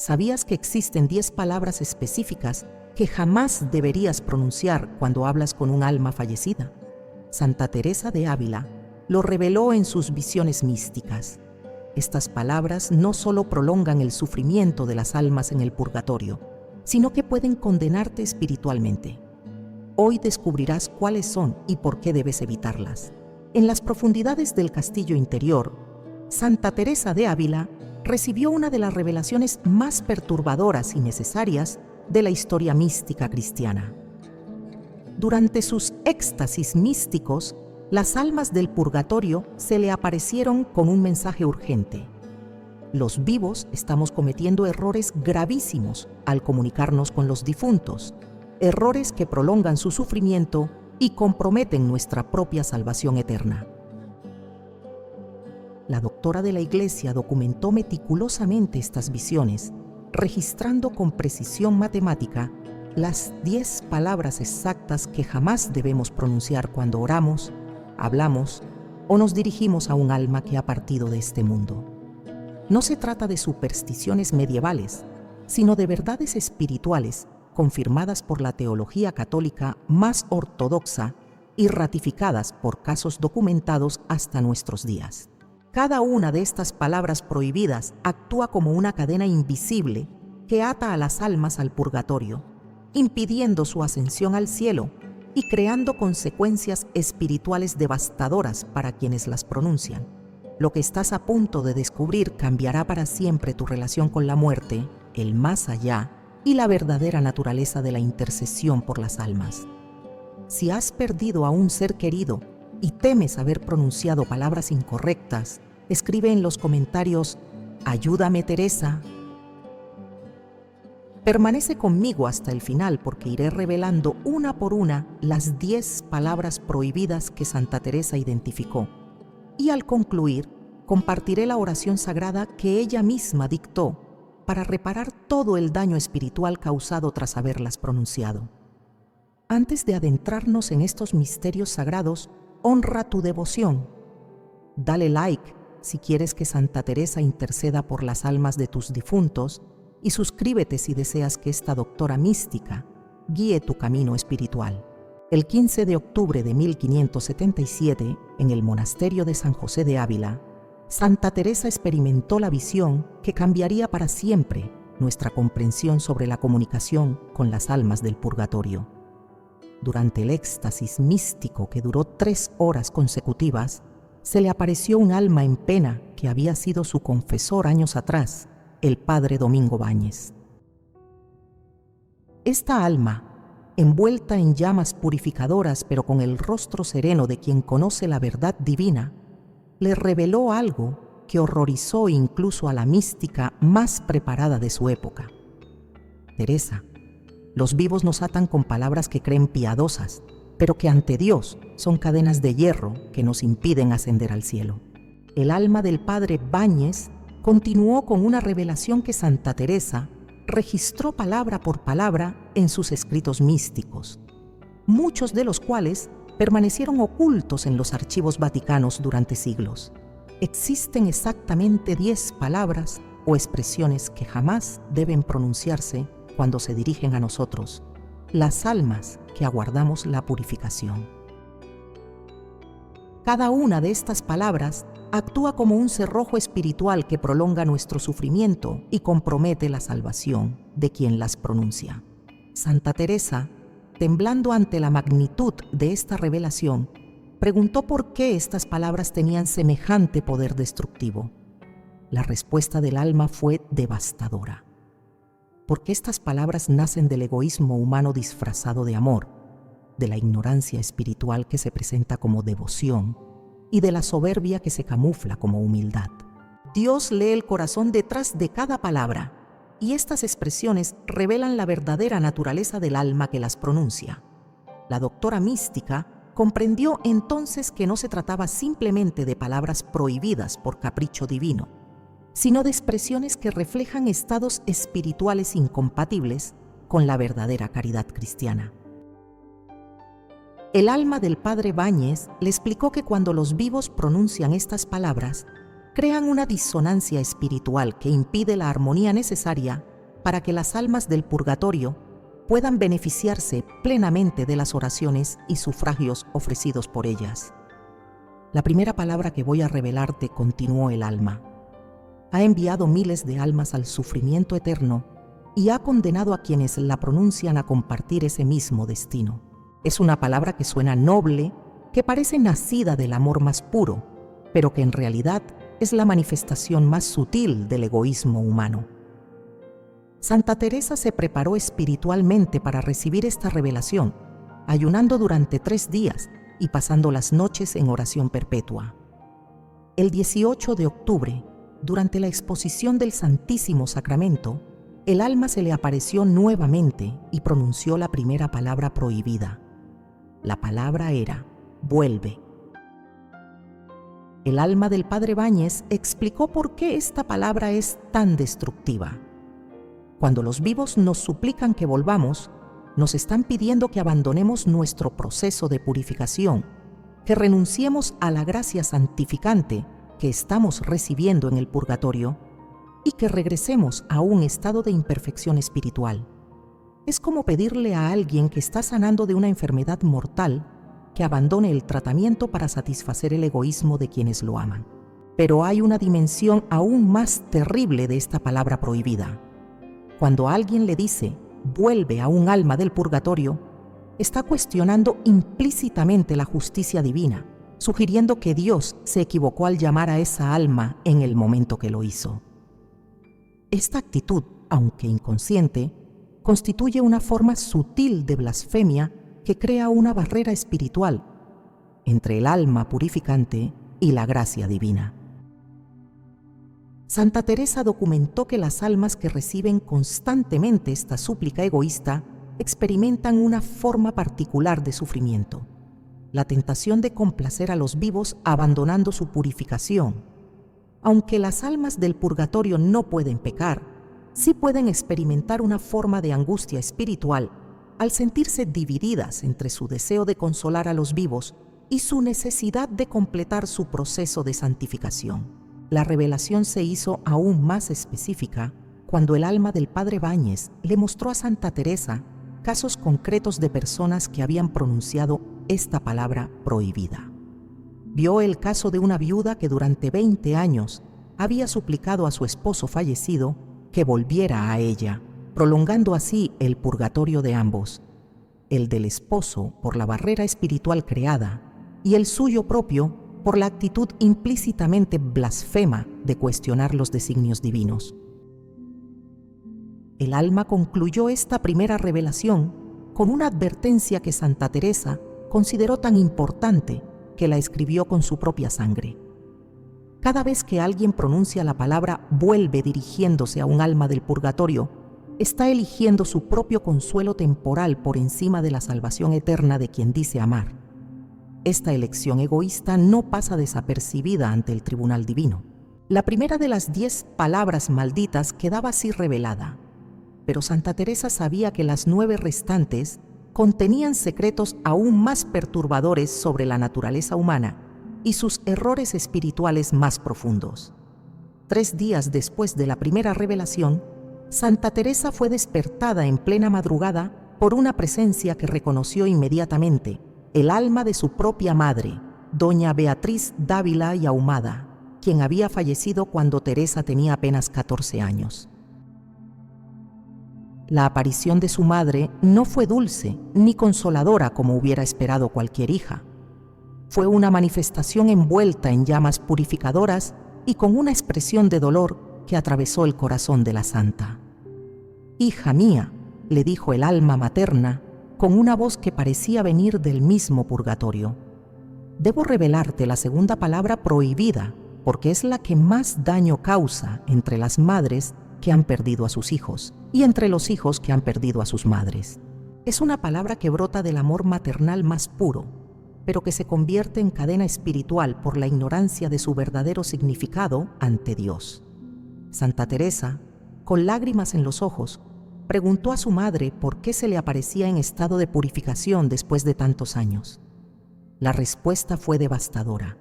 ¿Sabías que existen 10 palabras específicas que jamás deberías pronunciar cuando hablas con un alma fallecida? Santa Teresa de Ávila lo reveló en sus visiones místicas. Estas palabras no solo prolongan el sufrimiento de las almas en el purgatorio, sino que pueden condenarte espiritualmente. Hoy descubrirás cuáles son y por qué debes evitarlas. En las profundidades del castillo interior, Santa Teresa de Ávila recibió una de las revelaciones más perturbadoras y necesarias de la historia mística cristiana. Durante sus éxtasis místicos, las almas del purgatorio se le aparecieron con un mensaje urgente. Los vivos estamos cometiendo errores gravísimos al comunicarnos con los difuntos, errores que prolongan su sufrimiento y comprometen nuestra propia salvación eterna. La doctora de la Iglesia documentó meticulosamente estas visiones, registrando con precisión matemática las 10 palabras exactas que jamás debemos pronunciar cuando oramos, hablamos o nos dirigimos a un alma que ha partido de este mundo. No se trata de supersticiones medievales, sino de verdades espirituales confirmadas por la teología católica más ortodoxa y ratificadas por casos documentados hasta nuestros días. Cada una de estas palabras prohibidas actúa como una cadena invisible que ata a las almas al purgatorio, impidiendo su ascensión al cielo y creando consecuencias espirituales devastadoras para quienes las pronuncian. Lo que estás a punto de descubrir cambiará para siempre tu relación con la muerte, el más allá y la verdadera naturaleza de la intercesión por las almas. Si has perdido a un ser querido y temes haber pronunciado palabras incorrectas, escribe en los comentarios: «Ayúdame, Teresa». Permanece conmigo hasta el final porque iré revelando una por una las 10 palabras prohibidas que Santa Teresa identificó. Y al concluir, compartiré la oración sagrada que ella misma dictó para reparar todo el daño espiritual causado tras haberlas pronunciado. Antes de adentrarnos en estos misterios sagrados, honra tu devoción. Dale like si quieres que Santa Teresa interceda por las almas de tus difuntos y suscríbete si deseas que esta doctora mística guíe tu camino espiritual. El 15 de octubre de 1577, en el monasterio de San José de Ávila, Santa Teresa experimentó la visión que cambiaría para siempre nuestra comprensión sobre la comunicación con las almas del purgatorio. Durante el éxtasis místico que duró 3 horas consecutivas, se le apareció un alma en pena que había sido su confesor años atrás, el padre Domingo Báñez. Esta alma, envuelta en llamas purificadoras pero con el rostro sereno de quien conoce la verdad divina, le reveló algo que horrorizó incluso a la mística más preparada de su época. Teresa, los vivos nos atan con palabras que creen piadosas, pero que ante Dios son cadenas de hierro que nos impiden ascender al cielo. El alma del padre Báñez continuó con una revelación que Santa Teresa registró palabra por palabra en sus escritos místicos, muchos de los cuales permanecieron ocultos en los archivos vaticanos durante siglos. Existen exactamente 10 palabras o expresiones que jamás deben pronunciarse cuando se dirigen a nosotros, las almas que aguardamos la purificación. Cada una de estas palabras actúa como un cerrojo espiritual que prolonga nuestro sufrimiento y compromete la salvación de quien las pronuncia. Santa Teresa, temblando ante la magnitud de esta revelación, preguntó por qué estas palabras tenían semejante poder destructivo. La respuesta del alma fue devastadora. Porque estas palabras nacen del egoísmo humano disfrazado de amor, de la ignorancia espiritual que se presenta como devoción y de la soberbia que se camufla como humildad. Dios lee el corazón detrás de cada palabra, y estas expresiones revelan la verdadera naturaleza del alma que las pronuncia. La doctora mística comprendió entonces que no se trataba simplemente de palabras prohibidas por capricho divino, sino de expresiones que reflejan estados espirituales incompatibles con la verdadera caridad cristiana. El alma del padre Báñez le explicó que cuando los vivos pronuncian estas palabras, crean una disonancia espiritual que impide la armonía necesaria para que las almas del purgatorio puedan beneficiarse plenamente de las oraciones y sufragios ofrecidos por ellas. La primera palabra que voy a revelarte, continuó el alma, ha enviado miles de almas al sufrimiento eterno y ha condenado a quienes la pronuncian a compartir ese mismo destino. Es una palabra que suena noble, que parece nacida del amor más puro, pero que en realidad es la manifestación más sutil del egoísmo humano. Santa Teresa se preparó espiritualmente para recibir esta revelación, ayunando durante 3 días y pasando las noches en oración perpetua. El 18 de octubre, durante la exposición del Santísimo Sacramento, el alma se le apareció nuevamente y pronunció la primera palabra prohibida. La palabra era «vuelve». El alma del padre Báñez explicó por qué esta palabra es tan destructiva. Cuando los vivos nos suplican que volvamos, nos están pidiendo que abandonemos nuestro proceso de purificación, que renunciemos a la gracia santificante que estamos recibiendo en el purgatorio y que regresemos a un estado de imperfección espiritual. Es como pedirle a alguien que está sanando de una enfermedad mortal que abandone el tratamiento para satisfacer el egoísmo de quienes lo aman. Pero hay una dimensión aún más terrible de esta palabra prohibida. Cuando alguien le dice, vuelve a un alma del purgatorio, está cuestionando implícitamente la justicia divina, sugiriendo que Dios se equivocó al llamar a esa alma en el momento que lo hizo. Esta actitud, aunque inconsciente, constituye una forma sutil de blasfemia que crea una barrera espiritual entre el alma purificante y la gracia divina. Santa Teresa documentó que las almas que reciben constantemente esta súplica egoísta experimentan una forma particular de sufrimiento, la tentación de complacer a los vivos abandonando su purificación. Aunque las almas del purgatorio no pueden pecar, sí pueden experimentar una forma de angustia espiritual al sentirse divididas entre su deseo de consolar a los vivos y su necesidad de completar su proceso de santificación. La revelación se hizo aún más específica cuando el alma del padre Báñez le mostró a Santa Teresa casos concretos de personas que habían pronunciado esta palabra prohibida. Vio el caso de una viuda que durante 20 años había suplicado a su esposo fallecido que volviera a ella, prolongando así el purgatorio de ambos, el del esposo por la barrera espiritual creada y el suyo propio por la actitud implícitamente blasfema de cuestionar los designios divinos. El alma concluyó esta primera revelación con una advertencia que Santa Teresa consideró tan importante que la escribió con su propia sangre. Cada vez que alguien pronuncia la palabra vuelve dirigiéndose a un alma del purgatorio, está eligiendo su propio consuelo temporal por encima de la salvación eterna de quien dice amar. Esta elección egoísta no pasa desapercibida ante el tribunal divino. La primera de las 10 palabras malditas quedaba así revelada, pero Santa Teresa sabía que las 9 restantes contenían secretos aún más perturbadores sobre la naturaleza humana y sus errores espirituales más profundos. 3 días después de la primera revelación, Santa Teresa fue despertada en plena madrugada por una presencia que reconoció inmediatamente, el alma de su propia madre, doña Beatriz Dávila y Ahumada, quien había fallecido cuando Teresa tenía apenas 14 años. La aparición de su madre no fue dulce ni consoladora como hubiera esperado cualquier hija. Fue una manifestación envuelta en llamas purificadoras y con una expresión de dolor que atravesó el corazón de la santa. «Hija mía», le dijo el alma materna, con una voz que parecía venir del mismo purgatorio, «debo revelarte la segunda palabra prohibida, porque es la que más daño causa entre las madres que han perdido a sus hijos y entre los hijos que han perdido a sus madres. Es una palabra que brota del amor maternal más puro, pero que se convierte en cadena espiritual por la ignorancia de su verdadero significado ante Dios». Santa Teresa, con lágrimas en los ojos, preguntó a su madre por qué se le aparecía en estado de purificación después de tantos años. La respuesta fue devastadora.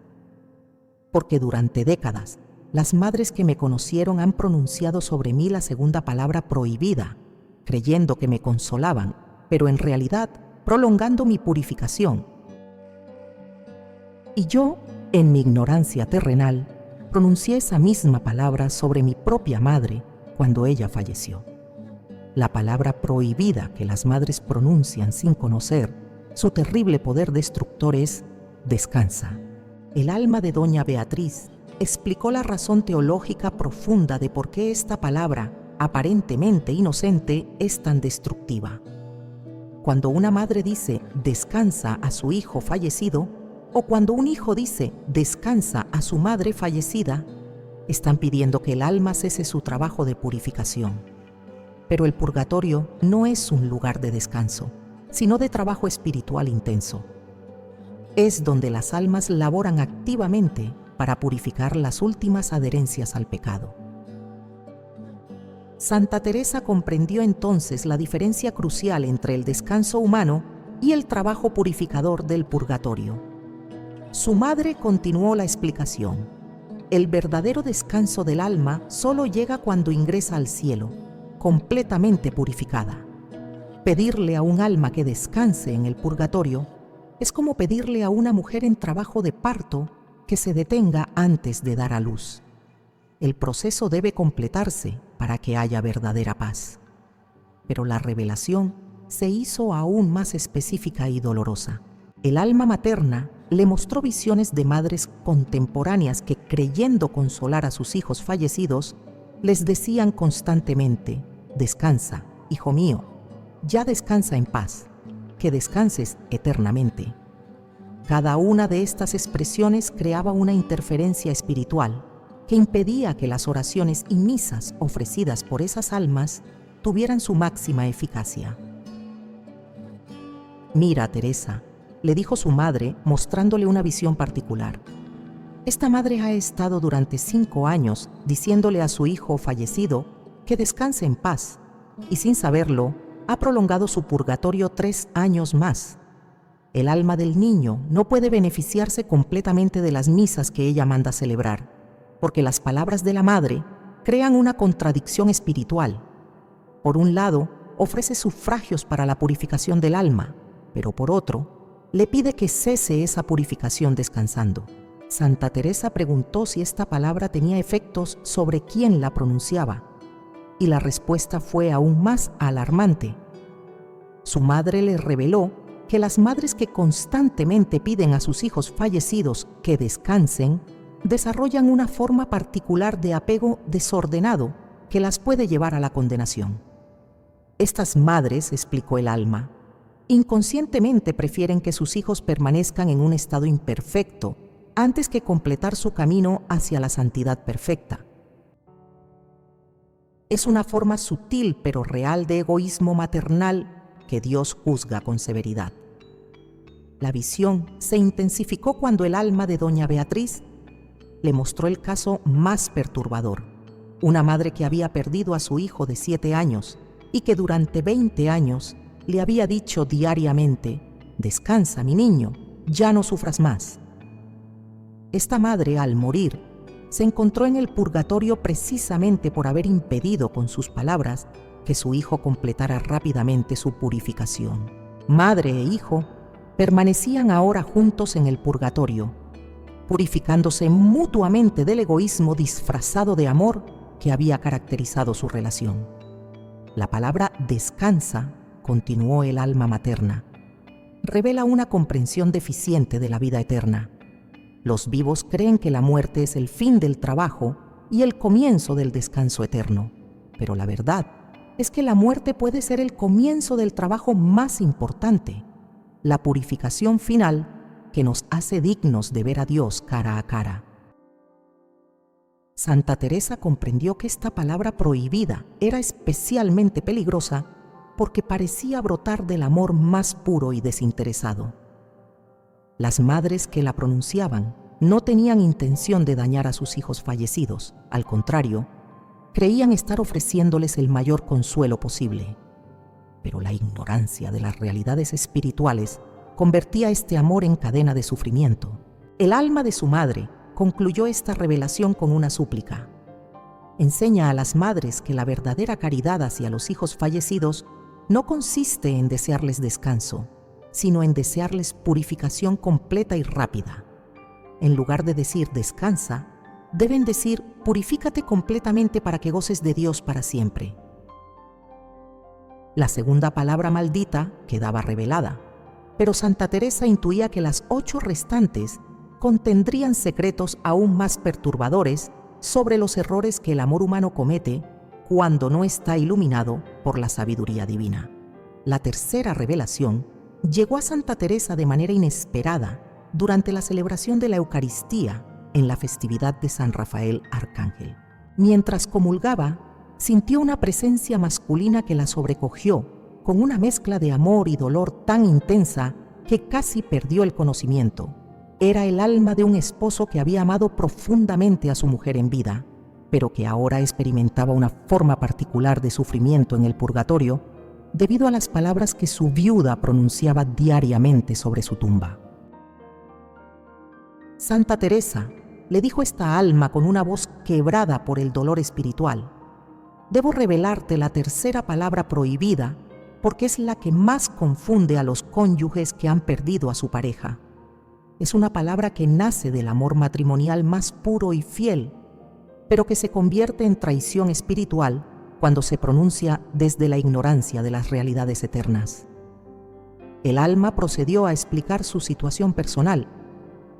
Porque durante décadas las madres que me conocieron han pronunciado sobre mí la segunda palabra prohibida, creyendo que me consolaban, pero en realidad prolongando mi purificación. Y yo, en mi ignorancia terrenal, pronuncié esa misma palabra sobre mi propia madre cuando ella falleció. La palabra prohibida que las madres pronuncian sin conocer su terrible poder destructor es descansa. El alma de doña Beatriz explicó la razón teológica profunda de por qué esta palabra, aparentemente inocente, es tan destructiva. Cuando una madre dice descansa a su hijo fallecido, o cuando un hijo dice descansa a su madre fallecida, están pidiendo que el alma cese su trabajo de purificación. Pero el purgatorio no es un lugar de descanso, sino de trabajo espiritual intenso. Es donde las almas laboran activamente para purificar las últimas adherencias al pecado. Santa Teresa comprendió entonces la diferencia crucial entre el descanso humano y el trabajo purificador del purgatorio. Su madre continuó la explicación. El verdadero descanso del alma solo llega cuando ingresa al cielo, completamente purificada. Pedirle a un alma que descanse en el purgatorio es como pedirle a una mujer en trabajo de parto que se detenga antes de dar a luz. El proceso debe completarse para que haya verdadera paz. Pero la revelación se hizo aún más específica y dolorosa. El alma materna le mostró visiones de madres contemporáneas que, creyendo consolar a sus hijos fallecidos, les decían constantemente: descansa, hijo mío, ya descansa en paz, que descanses eternamente. Cada una de estas expresiones creaba una interferencia espiritual que impedía que las oraciones y misas ofrecidas por esas almas tuvieran su máxima eficacia. Mira, Teresa, le dijo su madre, mostrándole una visión particular. Esta madre ha estado durante 5 años diciéndole a su hijo fallecido que descanse en paz, y sin saberlo, ha prolongado su purgatorio 3 años más. El alma del niño no puede beneficiarse completamente de las misas que ella manda celebrar, porque las palabras de la madre crean una contradicción espiritual. Por un lado, ofrece sufragios para la purificación del alma, pero por otro, le pide que cese esa purificación descansando. Santa Teresa preguntó si esta palabra tenía efectos sobre quien la pronunciaba, y la respuesta fue aún más alarmante. Su madre le reveló que las madres que constantemente piden a sus hijos fallecidos que descansen, desarrollan una forma particular de apego desordenado que las puede llevar a la condenación. Estas madres, explicó el alma, inconscientemente prefieren que sus hijos permanezcan en un estado imperfecto antes que completar su camino hacia la santidad perfecta. Es una forma sutil pero real de egoísmo maternal que Dios juzga con severidad. La visión se intensificó cuando el alma de doña Beatriz le mostró el caso más perturbador. Una madre que había perdido a su hijo de 7 años y que durante 20 años le había dicho diariamente: descansa, mi niño, ya no sufras más. Esta madre, al morir, se encontró en el purgatorio precisamente por haber impedido con sus palabras que su hijo completara rápidamente su purificación. Madre e hijo permanecían ahora juntos en el purgatorio, purificándose mutuamente del egoísmo disfrazado de amor que había caracterizado su relación. La palabra descansa, continuó el alma materna, revela una comprensión deficiente de la vida eterna. Los vivos creen que la muerte es el fin del trabajo y el comienzo del descanso eterno, pero la verdad es que la muerte puede ser el comienzo del trabajo más importante, la purificación final que nos hace dignos de ver a Dios cara a cara. Santa Teresa comprendió que esta palabra prohibida era especialmente peligrosa porque parecía brotar del amor más puro y desinteresado. Las madres que la pronunciaban no tenían intención de dañar a sus hijos fallecidos, al contrario, creían estar ofreciéndoles el mayor consuelo posible. Pero la ignorancia de las realidades espirituales convertía este amor en cadena de sufrimiento. El alma de su madre concluyó esta revelación con una súplica. Enseña a las madres que la verdadera caridad hacia los hijos fallecidos no consiste en desearles descanso, sino en desearles purificación completa y rápida. En lugar de decir descansa, deben decir purifícate completamente para que goces de Dios para siempre. La segunda palabra maldita quedaba revelada, pero Santa Teresa intuía que las 8 restantes contendrían secretos aún más perturbadores sobre los errores que el amor humano comete cuando no está iluminado por la sabiduría divina. La tercera revelación llegó a Santa Teresa de manera inesperada durante la celebración de la Eucaristía en la festividad de San Rafael Arcángel. Mientras comulgaba, sintió una presencia masculina que la sobrecogió con una mezcla de amor y dolor tan intensa que casi perdió el conocimiento. Era el alma de un esposo que había amado profundamente a su mujer en vida, pero que ahora experimentaba una forma particular de sufrimiento en el purgatorio debido a las palabras que su viuda pronunciaba diariamente sobre su tumba. Santa Teresa, le dijo esta alma con una voz quebrada por el dolor espiritual, debo revelarte la tercera palabra prohibida porque es la que más confunde a los cónyuges que han perdido a su pareja. Es una palabra que nace del amor matrimonial más puro y fiel, pero que se convierte en traición espiritual cuando se pronuncia desde la ignorancia de las realidades eternas. El alma procedió a explicar su situación personal.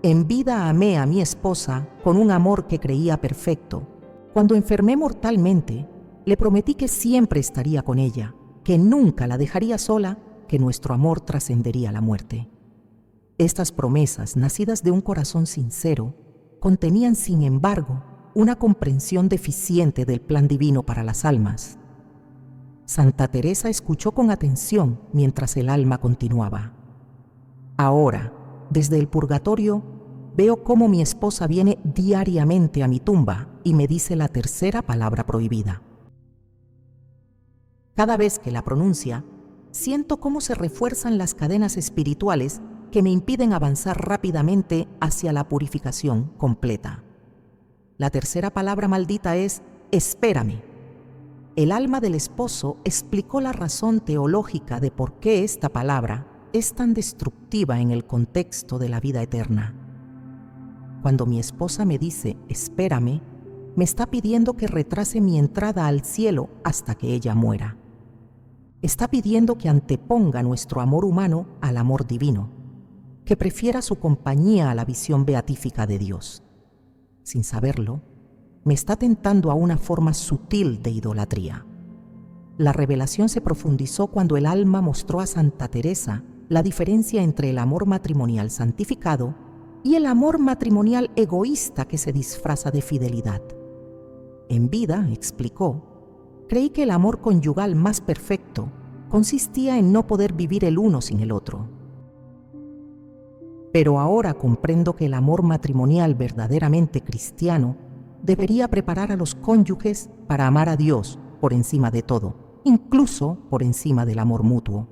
En vida amé a mi esposa con un amor que creía perfecto. Cuando enfermé mortalmente, le prometí que siempre estaría con ella, que nunca la dejaría sola, que nuestro amor trascendería la muerte. Estas promesas, nacidas de un corazón sincero, contenían, sin embargo, una comprensión deficiente del plan divino para las almas. Santa Teresa escuchó con atención mientras el alma continuaba. Ahora, desde el purgatorio, veo cómo mi esposa viene diariamente a mi tumba y me dice la tercera palabra prohibida. Cada vez que la pronuncia, siento cómo se refuerzan las cadenas espirituales que me impiden avanzar rápidamente hacia la purificación completa. La tercera palabra maldita es espérame. El alma del esposo explicó la razón teológica de por qué esta palabra es tan destructiva en el contexto de la vida eterna. Cuando mi esposa me dice espérame, me está pidiendo que retrase mi entrada al cielo hasta que ella muera. Está pidiendo que anteponga nuestro amor humano al amor divino, que prefiera su compañía a la visión beatífica de Dios. Sin saberlo, me está tentando a una forma sutil de idolatría. La revelación se profundizó cuando el alma mostró a Santa Teresa la diferencia entre el amor matrimonial santificado y el amor matrimonial egoísta que se disfraza de fidelidad. En vida, explicó, creí que el amor conyugal más perfecto consistía en no poder vivir el uno sin el otro. Pero ahora comprendo que el amor matrimonial verdaderamente cristiano debería preparar a los cónyuges para amar a Dios por encima de todo, incluso por encima del amor mutuo.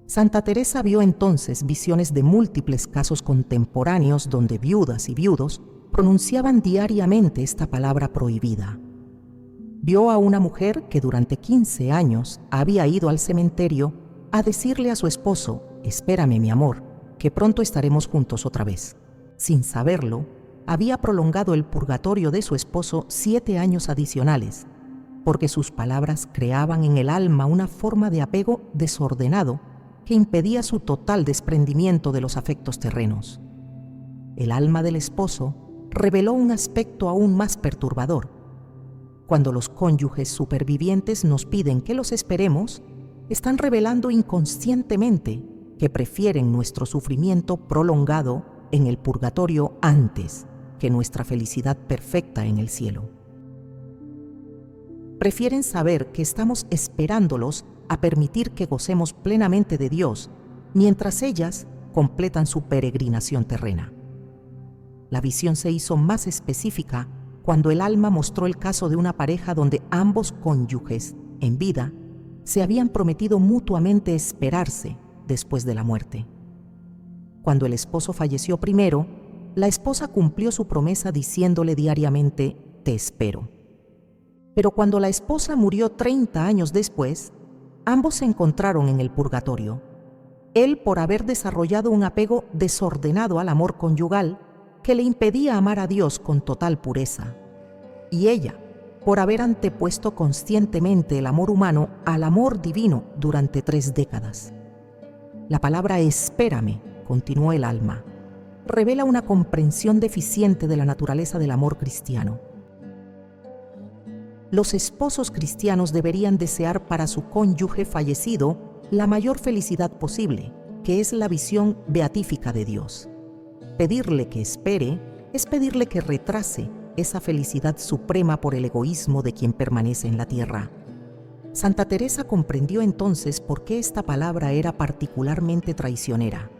Santa Teresa vio entonces visiones de múltiples casos contemporáneos donde viudas y viudos pronunciaban diariamente esta palabra prohibida. Vio a una mujer que durante 15 años había ido al cementerio a decirle a su esposo, espérame mi amor, que pronto estaremos juntos otra vez. Sin saberlo, había prolongado el purgatorio de su esposo 7 años adicionales, porque sus palabras creaban en el alma una forma de apego desordenado que impedía su total desprendimiento de los afectos terrenos. El alma del esposo reveló un aspecto aún más perturbador. Cuando los cónyuges supervivientes nos piden que los esperemos, están revelando inconscientemente que prefieren nuestro sufrimiento prolongado en el purgatorio antes que nuestra felicidad perfecta en el cielo. Prefieren saber que estamos esperándolos a permitir que gocemos plenamente de Dios, mientras ellas completan su peregrinación terrena. La visión se hizo más específica cuando el alma mostró el caso de una pareja donde ambos cónyuges, en vida, se habían prometido mutuamente esperarse después de la muerte. Cuando el esposo falleció primero, la esposa cumplió su promesa diciéndole diariamente: «Te espero». Pero cuando la esposa murió 30 años después, ambos se encontraron en el purgatorio. Él por haber desarrollado un apego desordenado al amor conyugal que le impedía amar a Dios con total pureza, y ella por haber antepuesto conscientemente el amor humano al amor divino durante 3 décadas. La palabra «espérame», continuó el alma, revela una comprensión deficiente de la naturaleza del amor cristiano. Los esposos cristianos deberían desear para su cónyuge fallecido la mayor felicidad posible, que es la visión beatífica de Dios. Pedirle que espere es pedirle que retrase esa felicidad suprema por el egoísmo de quien permanece en la tierra. Santa Teresa comprendió entonces por qué esta palabra era particularmente traicionera.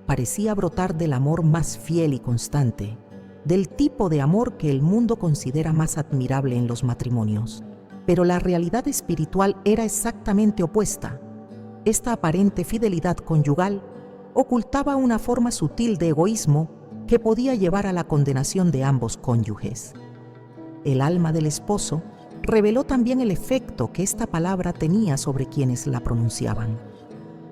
Parecía brotar del amor más fiel y constante, del tipo de amor que el mundo considera más admirable en los matrimonios. Pero la realidad espiritual era exactamente opuesta. Esta aparente fidelidad conyugal ocultaba una forma sutil de egoísmo que podía llevar a la condenación de ambos cónyuges. El alma del esposo reveló también el efecto que esta palabra tenía sobre quienes la pronunciaban.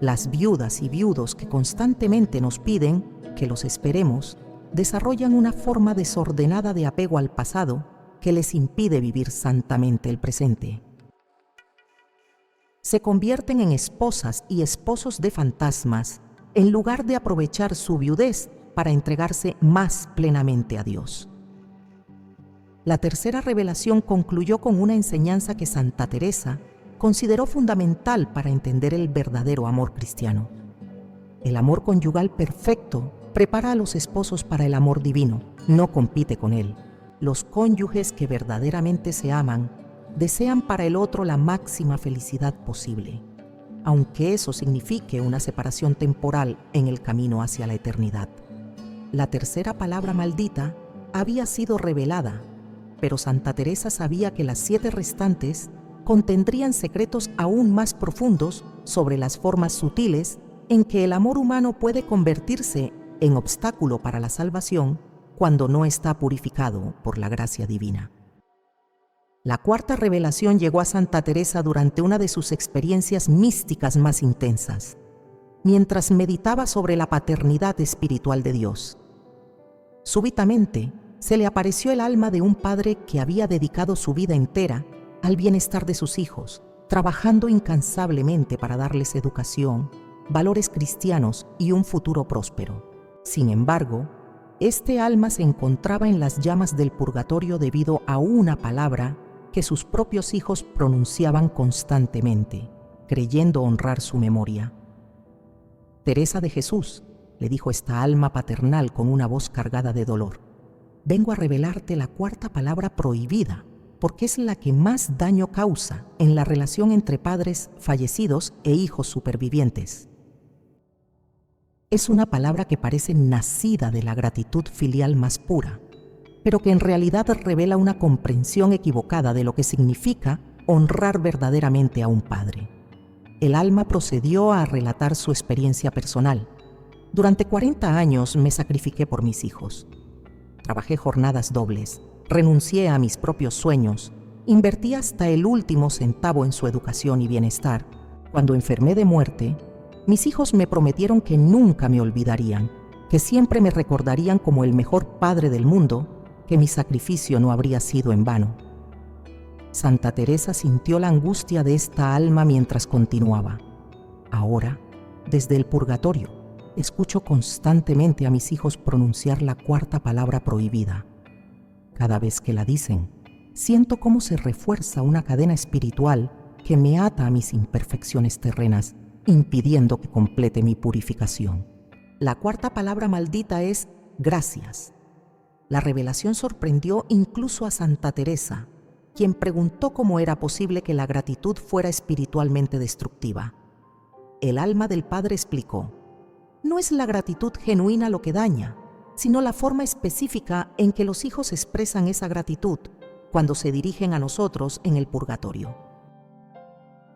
Las viudas y viudos que constantemente nos piden que los esperemos desarrollan una forma desordenada de apego al pasado que les impide vivir santamente el presente. Se convierten en esposas y esposos de fantasmas en lugar de aprovechar su viudez para entregarse más plenamente a Dios. La tercera revelación concluyó con una enseñanza que Santa Teresa consideró fundamental para entender el verdadero amor cristiano. El amor conyugal perfecto prepara a los esposos para el amor divino, no compite con él. Los cónyuges que verdaderamente se aman desean para el otro la máxima felicidad posible, aunque eso signifique una separación temporal en el camino hacia la eternidad. La tercera palabra maldita había sido revelada, pero Santa Teresa sabía que las 7 restantes contendrían secretos aún más profundos sobre las formas sutiles en que el amor humano puede convertirse en obstáculo para la salvación cuando no está purificado por la gracia divina. La cuarta revelación llegó a Santa Teresa durante una de sus experiencias místicas más intensas, mientras meditaba sobre la paternidad espiritual de Dios. Súbitamente se le apareció el alma de un padre que había dedicado su vida entera al bienestar de sus hijos, trabajando incansablemente para darles educación, valores cristianos y un futuro próspero. Sin embargo, este alma se encontraba en las llamas del purgatorio debido a una palabra que sus propios hijos pronunciaban constantemente, creyendo honrar su memoria. «Teresa de Jesús», le dijo esta alma paternal con una voz cargada de dolor, «vengo a revelarte la cuarta palabra prohibida, porque es la que más daño causa en la relación entre padres fallecidos e hijos supervivientes. Es una palabra que parece nacida de la gratitud filial más pura, pero que en realidad revela una comprensión equivocada de lo que significa honrar verdaderamente a un padre». El alma procedió a relatar su experiencia personal. «Durante 40 años me sacrifiqué por mis hijos. Trabajé jornadas dobles, renuncié a mis propios sueños, invertí hasta el último centavo en su educación y bienestar. Cuando enfermé de muerte, mis hijos me prometieron que nunca me olvidarían, que siempre me recordarían como el mejor padre del mundo, que mi sacrificio no habría sido en vano». Santa Teresa sintió la angustia de esta alma mientras continuaba. «Ahora, desde el purgatorio, escucho constantemente a mis hijos pronunciar la cuarta palabra prohibida. Cada vez que la dicen, siento cómo se refuerza una cadena espiritual que me ata a mis imperfecciones terrenas, impidiendo que complete mi purificación. La cuarta palabra maldita es gracias». La revelación sorprendió incluso a Santa Teresa, quien preguntó cómo era posible que la gratitud fuera espiritualmente destructiva. El alma del Padre explicó: «No es la gratitud genuina lo que daña, sino la forma específica en que los hijos expresan esa gratitud cuando se dirigen a nosotros en el purgatorio.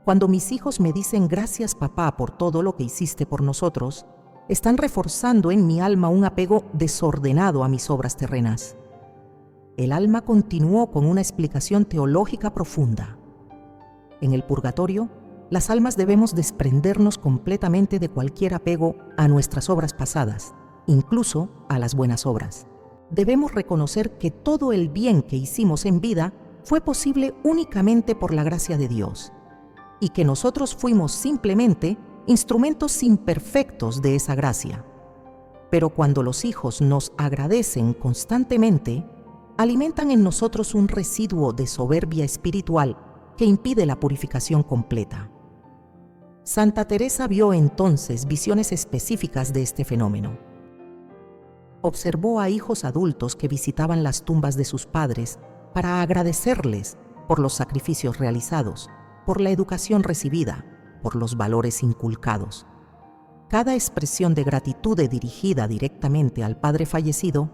Cuando mis hijos me dicen gracias papá por todo lo que hiciste por nosotros, están reforzando en mi alma un apego desordenado a mis obras terrenas. El alma continuó con una explicación teológica profunda. En el purgatorio, las almas debemos desprendernos completamente de cualquier apego a nuestras obras pasadas, incluso a las buenas obras. Debemos reconocer que todo el bien que hicimos en vida fue posible únicamente por la gracia de Dios, y que nosotros fuimos simplemente instrumentos imperfectos de esa gracia. Pero cuando los hijos nos agradecen constantemente, alimentan en nosotros un residuo de soberbia espiritual que impide la purificación completa. Santa Teresa vio entonces visiones específicas de este fenómeno. Observó a hijos adultos que visitaban las tumbas de sus padres para agradecerles por los sacrificios realizados, por la educación recibida, por los valores inculcados. Cada expresión de gratitud dirigida directamente al padre fallecido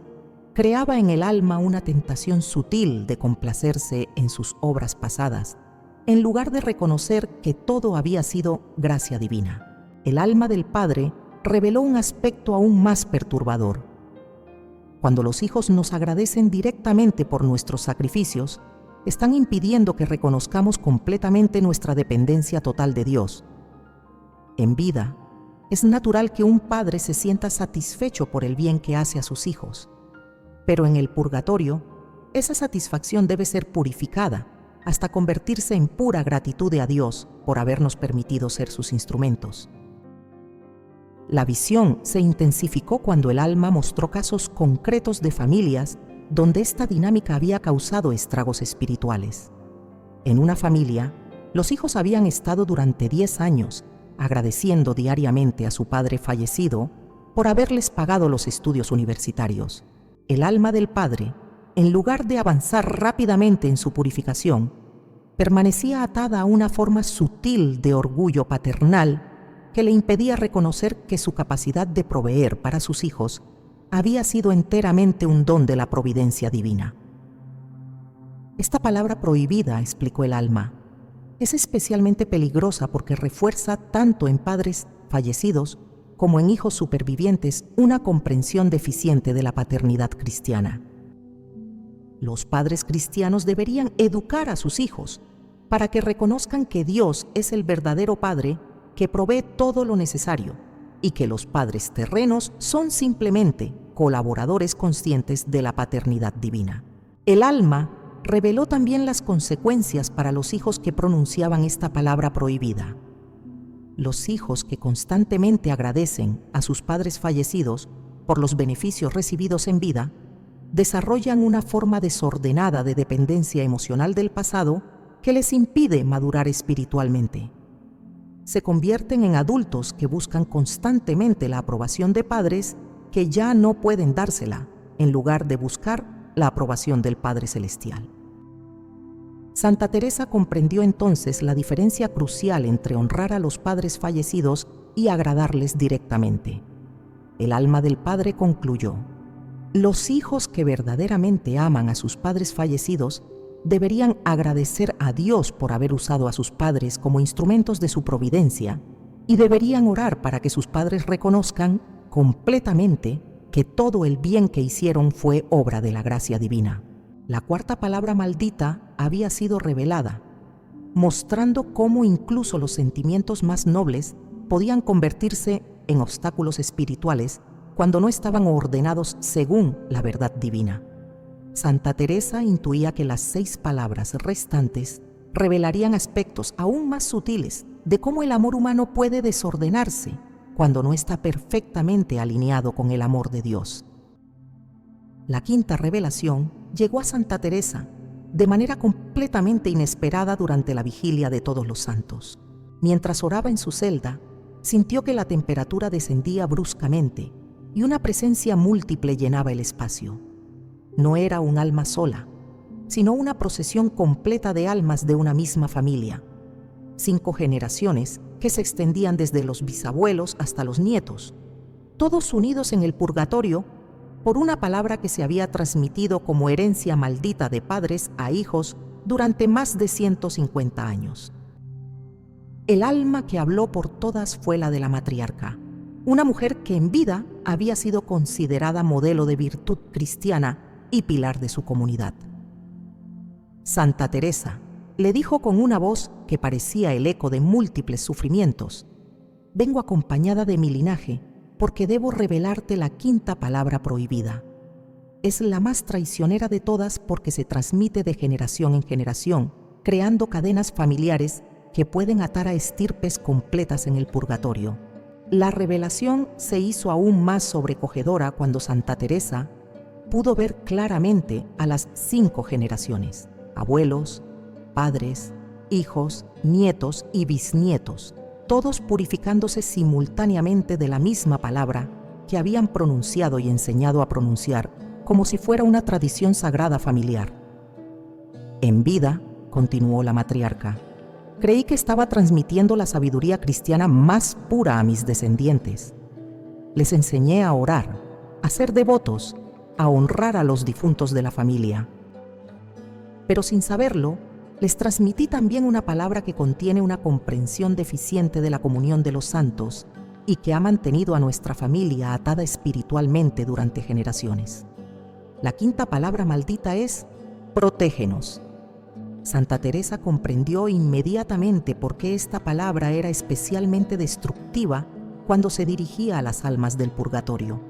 creaba en el alma una tentación sutil de complacerse en sus obras pasadas, en lugar de reconocer que todo había sido gracia divina. El alma del padre reveló un aspecto aún más perturbador. Cuando los hijos nos agradecen directamente por nuestros sacrificios, están impidiendo que reconozcamos completamente nuestra dependencia total de Dios. En vida, es natural que un padre se sienta satisfecho por el bien que hace a sus hijos, pero en el purgatorio, esa satisfacción debe ser purificada hasta convertirse en pura gratitud a Dios por habernos permitido ser sus instrumentos. La visión se intensificó cuando el alma mostró casos concretos de familias donde esta dinámica había causado estragos espirituales. En una familia, los hijos habían estado durante 10 años agradeciendo diariamente a su padre fallecido por haberles pagado los estudios universitarios. El alma del padre, en lugar de avanzar rápidamente en su purificación, permanecía atada a una forma sutil de orgullo paternal que le impedía reconocer que su capacidad de proveer para sus hijos había sido enteramente un don de la providencia divina. Esta palabra prohibida, explicó el alma, es especialmente peligrosa porque refuerza tanto en padres fallecidos como en hijos supervivientes una comprensión deficiente de la paternidad cristiana. Los padres cristianos deberían educar a sus hijos para que reconozcan que Dios es el verdadero Padre que provee todo lo necesario y que los padres terrenos son simplemente colaboradores conscientes de la paternidad divina. El alma reveló también las consecuencias para los hijos que pronunciaban esta palabra prohibida. Los hijos que constantemente agradecen a sus padres fallecidos por los beneficios recibidos en vida, desarrollan una forma desordenada de dependencia emocional del pasado que les impide madurar espiritualmente. Se convierten en adultos que buscan constantemente la aprobación de padres que ya no pueden dársela, en lugar de buscar la aprobación del Padre Celestial. Santa Teresa comprendió entonces la diferencia crucial entre honrar a los padres fallecidos y agradarles directamente. El alma del Padre concluyó: los hijos que verdaderamente aman a sus padres fallecidos deberían agradecer a Dios por haber usado a sus padres como instrumentos de su providencia y deberían orar para que sus padres reconozcan completamente que todo el bien que hicieron fue obra de la gracia divina. La cuarta palabra maldita había sido revelada, mostrando cómo incluso los sentimientos más nobles podían convertirse en obstáculos espirituales cuando no estaban ordenados según la verdad divina. Santa Teresa intuía que las 6 palabras restantes revelarían aspectos aún más sutiles de cómo el amor humano puede desordenarse cuando no está perfectamente alineado con el amor de Dios. La quinta revelación llegó a Santa Teresa de manera completamente inesperada durante la vigilia de Todos los Santos. Mientras oraba en su celda, sintió que la temperatura descendía bruscamente y una presencia múltiple llenaba el espacio. No era un alma sola, sino una procesión completa de almas de una misma familia, 5 generaciones que se extendían desde los bisabuelos hasta los nietos, todos unidos en el purgatorio por una palabra que se había transmitido como herencia maldita de padres a hijos durante más de 150 años. El alma que habló por todas fue la de la matriarca, una mujer que en vida había sido considerada modelo de virtud cristiana y pilar de su comunidad. Santa Teresa le dijo con una voz que parecía el eco de múltiples sufrimientos: «Vengo acompañada de mi linaje porque debo revelarte la quinta palabra prohibida. Es la más traicionera de todas porque se transmite de generación en generación, creando cadenas familiares que pueden atar a estirpes completas en el purgatorio». La revelación se hizo aún más sobrecogedora cuando Santa Teresa pudo ver claramente a las 5 generaciones: abuelos, padres, hijos, nietos y bisnietos, todos purificándose simultáneamente de la misma palabra que habían pronunciado y enseñado a pronunciar, como si fuera una tradición sagrada familiar. En vida, continuó la matriarca, creí que estaba transmitiendo la sabiduría cristiana más pura a mis descendientes. Les enseñé a orar, a ser devotos, a honrar a los difuntos de la familia. Pero sin saberlo, les transmití también una palabra que contiene una comprensión deficiente de la comunión de los santos y que ha mantenido a nuestra familia atada espiritualmente durante generaciones. La quinta palabra maldita es protégenos. Santa Teresa comprendió inmediatamente por qué esta palabra era especialmente destructiva cuando se dirigía a las almas del purgatorio.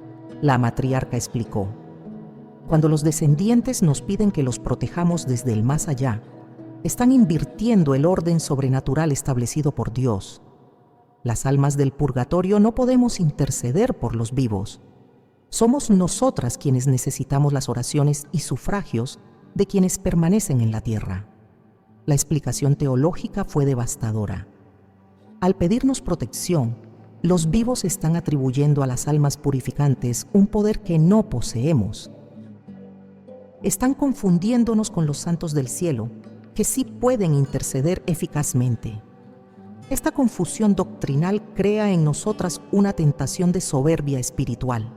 La matriarca explicó: cuando los descendientes nos piden que los protejamos desde el más allá, están invirtiendo el orden sobrenatural establecido por Dios. Las almas del purgatorio no podemos interceder por los vivos. Somos nosotras quienes necesitamos las oraciones y sufragios de quienes permanecen en la tierra. La explicación teológica fue devastadora. Al pedirnos protección, los vivos están atribuyendo a las almas purificantes un poder que no poseemos. Están confundiéndonos con los santos del cielo, que sí pueden interceder eficazmente. Esta confusión doctrinal crea en nosotras una tentación de soberbia espiritual,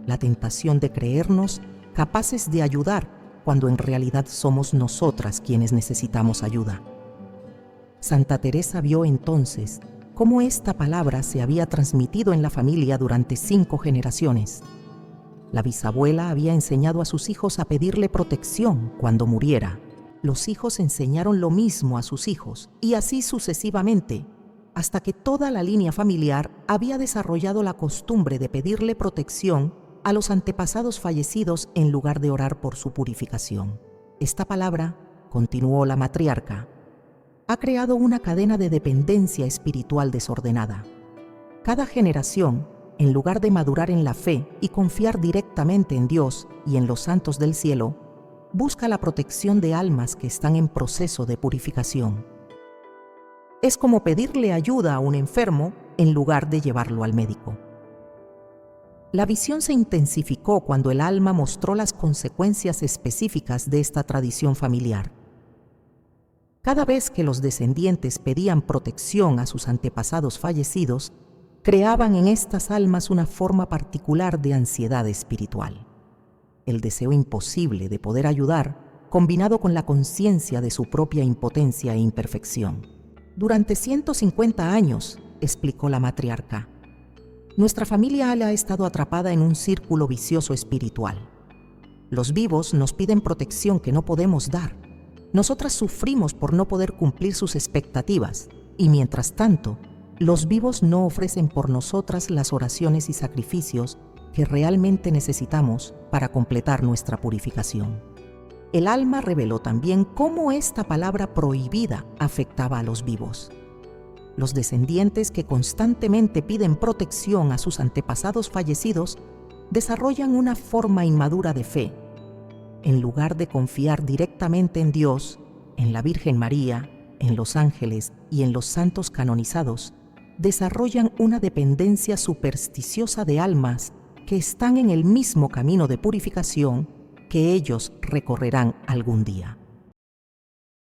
la tentación de creernos capaces de ayudar cuando en realidad somos nosotras quienes necesitamos ayuda. Santa Teresa vio entonces cómo esta palabra se había transmitido en la familia durante 5 generaciones. La bisabuela había enseñado a sus hijos a pedirle protección cuando muriera. Los hijos enseñaron lo mismo a sus hijos, y así sucesivamente, hasta que toda la línea familiar había desarrollado la costumbre de pedirle protección a los antepasados fallecidos en lugar de orar por su purificación. Esta palabra, continuó la matriarca, ha creado una cadena de dependencia espiritual desordenada. Cada generación, en lugar de madurar en la fe y confiar directamente en Dios y en los santos del cielo, busca la protección de almas que están en proceso de purificación. Es como pedirle ayuda a un enfermo en lugar de llevarlo al médico. La visión se intensificó cuando el alma mostró las consecuencias específicas de esta tradición familiar. Cada vez que los descendientes pedían protección a sus antepasados fallecidos, creaban en estas almas una forma particular de ansiedad espiritual. El deseo imposible de poder ayudar, combinado con la conciencia de su propia impotencia e imperfección. Durante 150 años, explicó la matriarca, nuestra familia ha estado atrapada en un círculo vicioso espiritual. Los vivos nos piden protección que no podemos dar. Nosotras sufrimos por no poder cumplir sus expectativas y, mientras tanto, los vivos no ofrecen por nosotras las oraciones y sacrificios que realmente necesitamos para completar nuestra purificación. El alma reveló también cómo esta palabra prohibida afectaba a los vivos. Los descendientes que constantemente piden protección a sus antepasados fallecidos desarrollan una forma inmadura de fe. En lugar de confiar directamente en Dios, en la Virgen María, en los ángeles y en los santos canonizados, desarrollan una dependencia supersticiosa de almas que están en el mismo camino de purificación que ellos recorrerán algún día.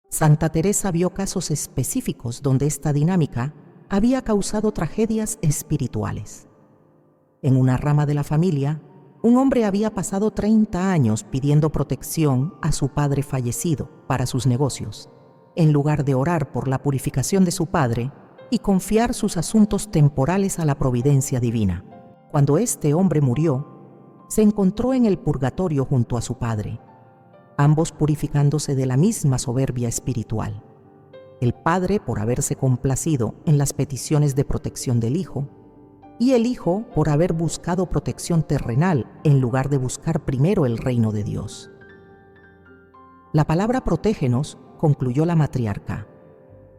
Santa Teresa vio casos específicos donde esta dinámica había causado tragedias espirituales. En una rama de la familia, un hombre había pasado 30 años pidiendo protección a su padre fallecido para sus negocios. En lugar de orar por la purificación de su padre, y confiar sus asuntos temporales a la providencia divina. Cuando este hombre murió, se encontró en el purgatorio junto a su padre, ambos purificándose de la misma soberbia espiritual. El padre por haberse complacido en las peticiones de protección del hijo, y el hijo por haber buscado protección terrenal en lugar de buscar primero el reino de Dios. La palabra protégenos, concluyó la matriarca,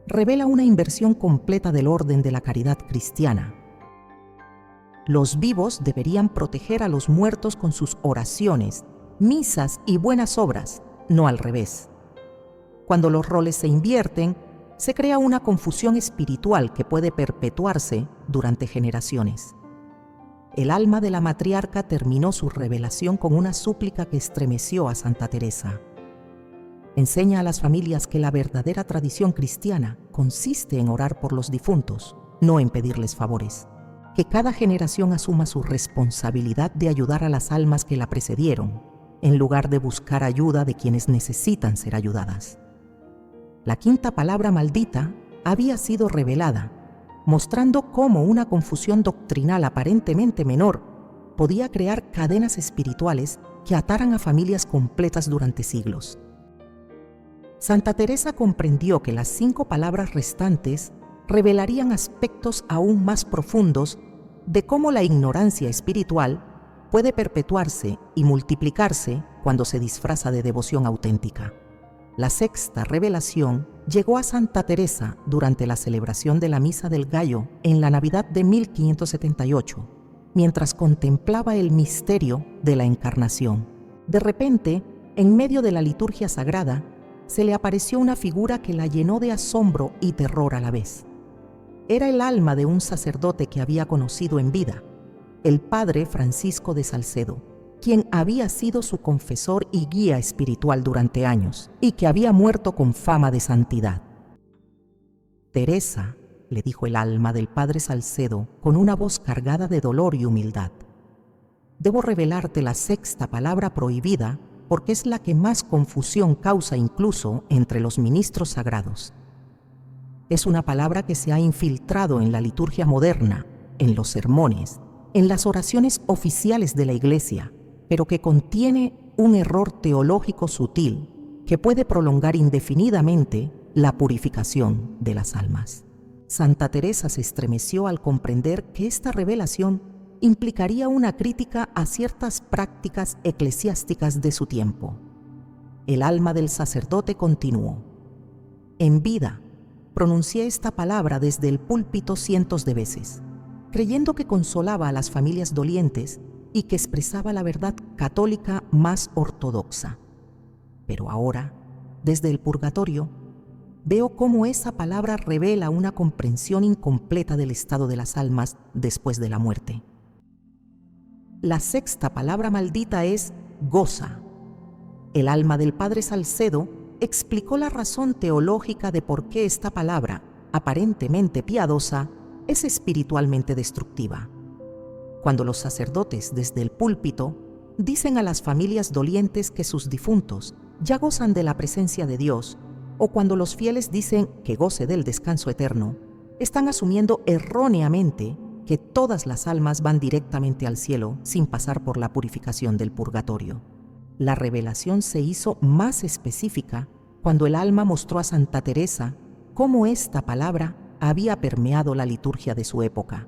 revela una inversión completa del orden de la caridad cristiana. Los vivos deberían proteger a los muertos con sus oraciones, misas y buenas obras, no al revés. Cuando los roles se invierten, se crea una confusión espiritual que puede perpetuarse durante generaciones. El alma de la matriarca terminó su revelación con una súplica que estremeció a Santa Teresa. Enseña a las familias que la verdadera tradición cristiana consiste en orar por los difuntos, no en pedirles favores. Que cada generación asuma su responsabilidad de ayudar a las almas que la precedieron, en lugar de buscar ayuda de quienes necesitan ser ayudadas. La quinta palabra maldita había sido revelada, mostrando cómo una confusión doctrinal aparentemente menor podía crear cadenas espirituales que ataran a familias completas durante siglos. Santa Teresa comprendió que las 5 palabras restantes revelarían aspectos aún más profundos de cómo la ignorancia espiritual puede perpetuarse y multiplicarse cuando se disfraza de devoción auténtica. La sexta revelación llegó a Santa Teresa durante la celebración de la Misa del Gallo en la Navidad de 1578, mientras contemplaba el misterio de la Encarnación. De repente, en medio de la liturgia sagrada, se le apareció una figura que la llenó de asombro y terror a la vez. Era el alma de un sacerdote que había conocido en vida, el padre Francisco de Salcedo, quien había sido su confesor y guía espiritual durante años y que había muerto con fama de santidad. Teresa, le dijo el alma del padre Salcedo con una voz cargada de dolor y humildad, debo revelarte la sexta palabra prohibida porque es la que más confusión causa incluso entre los ministros sagrados. Es una palabra que se ha infiltrado en la liturgia moderna, en los sermones, en las oraciones oficiales de la Iglesia, pero que contiene un error teológico sutil que puede prolongar indefinidamente la purificación de las almas. Santa Teresa se estremeció al comprender que esta revelación implicaría una crítica a ciertas prácticas eclesiásticas de su tiempo. El alma del sacerdote continuó: en vida, pronuncié esta palabra desde el púlpito cientos de veces, creyendo que consolaba a las familias dolientes y que expresaba la verdad católica más ortodoxa. Pero ahora, desde el purgatorio, veo cómo esa palabra revela una comprensión incompleta del estado de las almas después de la muerte. La sexta palabra maldita es goza. El alma del padre Salcedo explicó la razón teológica de por qué esta palabra, aparentemente piadosa, es espiritualmente destructiva. Cuando los sacerdotes desde el púlpito dicen a las familias dolientes que sus difuntos ya gozan de la presencia de Dios, o cuando los fieles dicen que goce del descanso eterno, están asumiendo erróneamente que todas las almas van directamente al cielo sin pasar por la purificación del purgatorio. La revelación se hizo más específica cuando el alma mostró a Santa Teresa cómo esta palabra había permeado la liturgia de su época.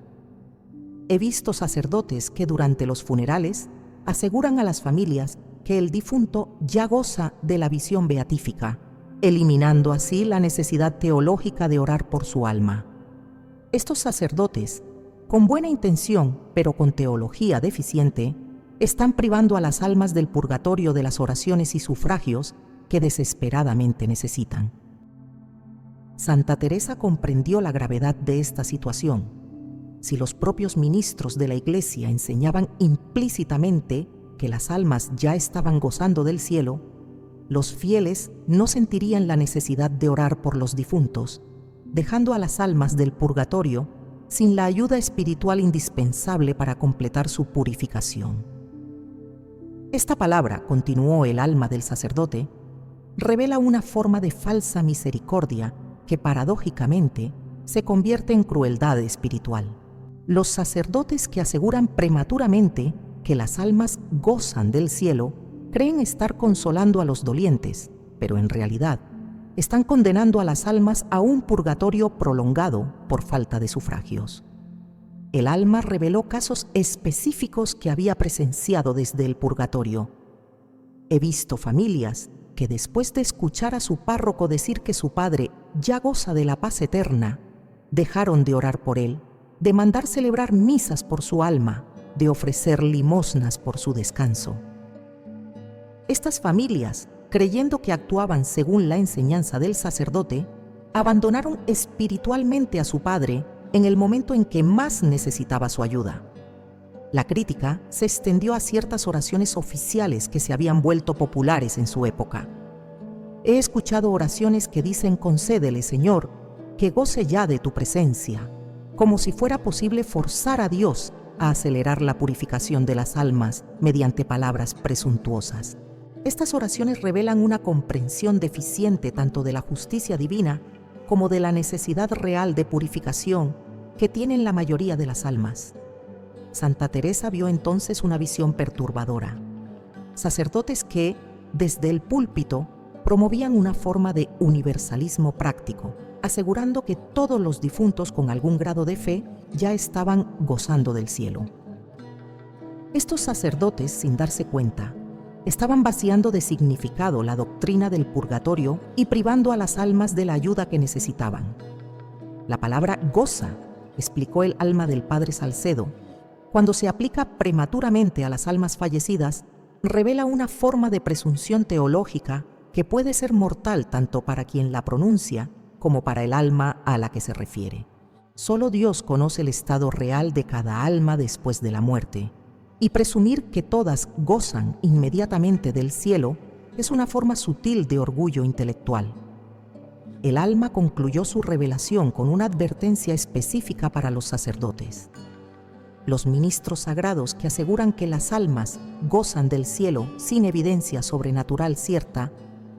He visto sacerdotes que durante los funerales aseguran a las familias que el difunto ya goza de la visión beatífica, eliminando así la necesidad teológica de orar por su alma. Estos sacerdotes, con buena intención, pero con teología deficiente, están privando a las almas del purgatorio de las oraciones y sufragios que desesperadamente necesitan. Santa Teresa comprendió la gravedad de esta situación. Si los propios ministros de la Iglesia enseñaban implícitamente que las almas ya estaban gozando del cielo, los fieles no sentirían la necesidad de orar por los difuntos, dejando a las almas del purgatorio sin la ayuda espiritual indispensable para completar su purificación. Esta palabra, continuó el alma del sacerdote, revela una forma de falsa misericordia que paradójicamente se convierte en crueldad espiritual. Los sacerdotes que aseguran prematuramente que las almas gozan del cielo creen estar consolando a los dolientes, pero en realidad están condenando a las almas a un purgatorio prolongado por falta de sufragios. El alma reveló casos específicos que había presenciado desde el purgatorio. He visto familias que después de escuchar a su párroco decir que su padre ya goza de la paz eterna, dejaron de orar por él, de mandar celebrar misas por su alma, de ofrecer limosnas por su descanso. Estas familias, creyendo que actuaban según la enseñanza del sacerdote, abandonaron espiritualmente a su padre en el momento en que más necesitaba su ayuda. La crítica se extendió a ciertas oraciones oficiales que se habían vuelto populares en su época. He escuchado oraciones que dicen: concédele, Señor, que goce ya de tu presencia, como si fuera posible forzar a Dios a acelerar la purificación de las almas mediante palabras presuntuosas. Estas oraciones revelan una comprensión deficiente tanto de la justicia divina como de la necesidad real de purificación que tienen la mayoría de las almas. Santa Teresa vio entonces una visión perturbadora. Sacerdotes que, desde el púlpito, promovían una forma de universalismo práctico, asegurando que todos los difuntos con algún grado de fe ya estaban gozando del cielo. Estos sacerdotes, sin darse cuenta, estaban vaciando de significado la doctrina del purgatorio y privando a las almas de la ayuda que necesitaban. La palabra goza, explicó el alma del padre Salcedo, cuando se aplica prematuramente a las almas fallecidas, revela una forma de presunción teológica que puede ser mortal tanto para quien la pronuncia como para el alma a la que se refiere. Solo Dios conoce el estado real de cada alma después de la muerte, y presumir que todas gozan inmediatamente del cielo es una forma sutil de orgullo intelectual. El alma concluyó su revelación con una advertencia específica para los sacerdotes. Los ministros sagrados que aseguran que las almas gozan del cielo sin evidencia sobrenatural cierta,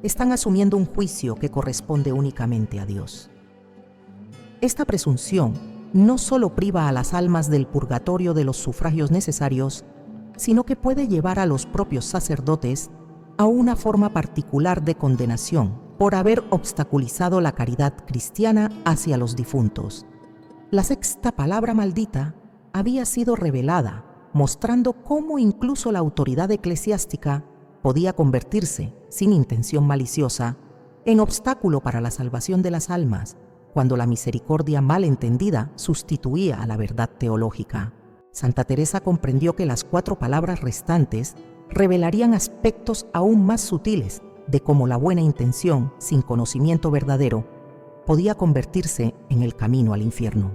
están asumiendo un juicio que corresponde únicamente a Dios. Esta presunción no solo priva a las almas del purgatorio de los sufragios necesarios, sino que puede llevar a los propios sacerdotes a una forma particular de condenación por haber obstaculizado la caridad cristiana hacia los difuntos. La sexta palabra maldita había sido revelada, mostrando cómo incluso la autoridad eclesiástica podía convertirse, sin intención maliciosa, en obstáculo para la salvación de las almas, cuando la misericordia mal entendida sustituía a la verdad teológica. Santa Teresa comprendió que las 4 palabras restantes revelarían aspectos aún más sutiles de cómo la buena intención, sin conocimiento verdadero, podía convertirse en el camino al infierno.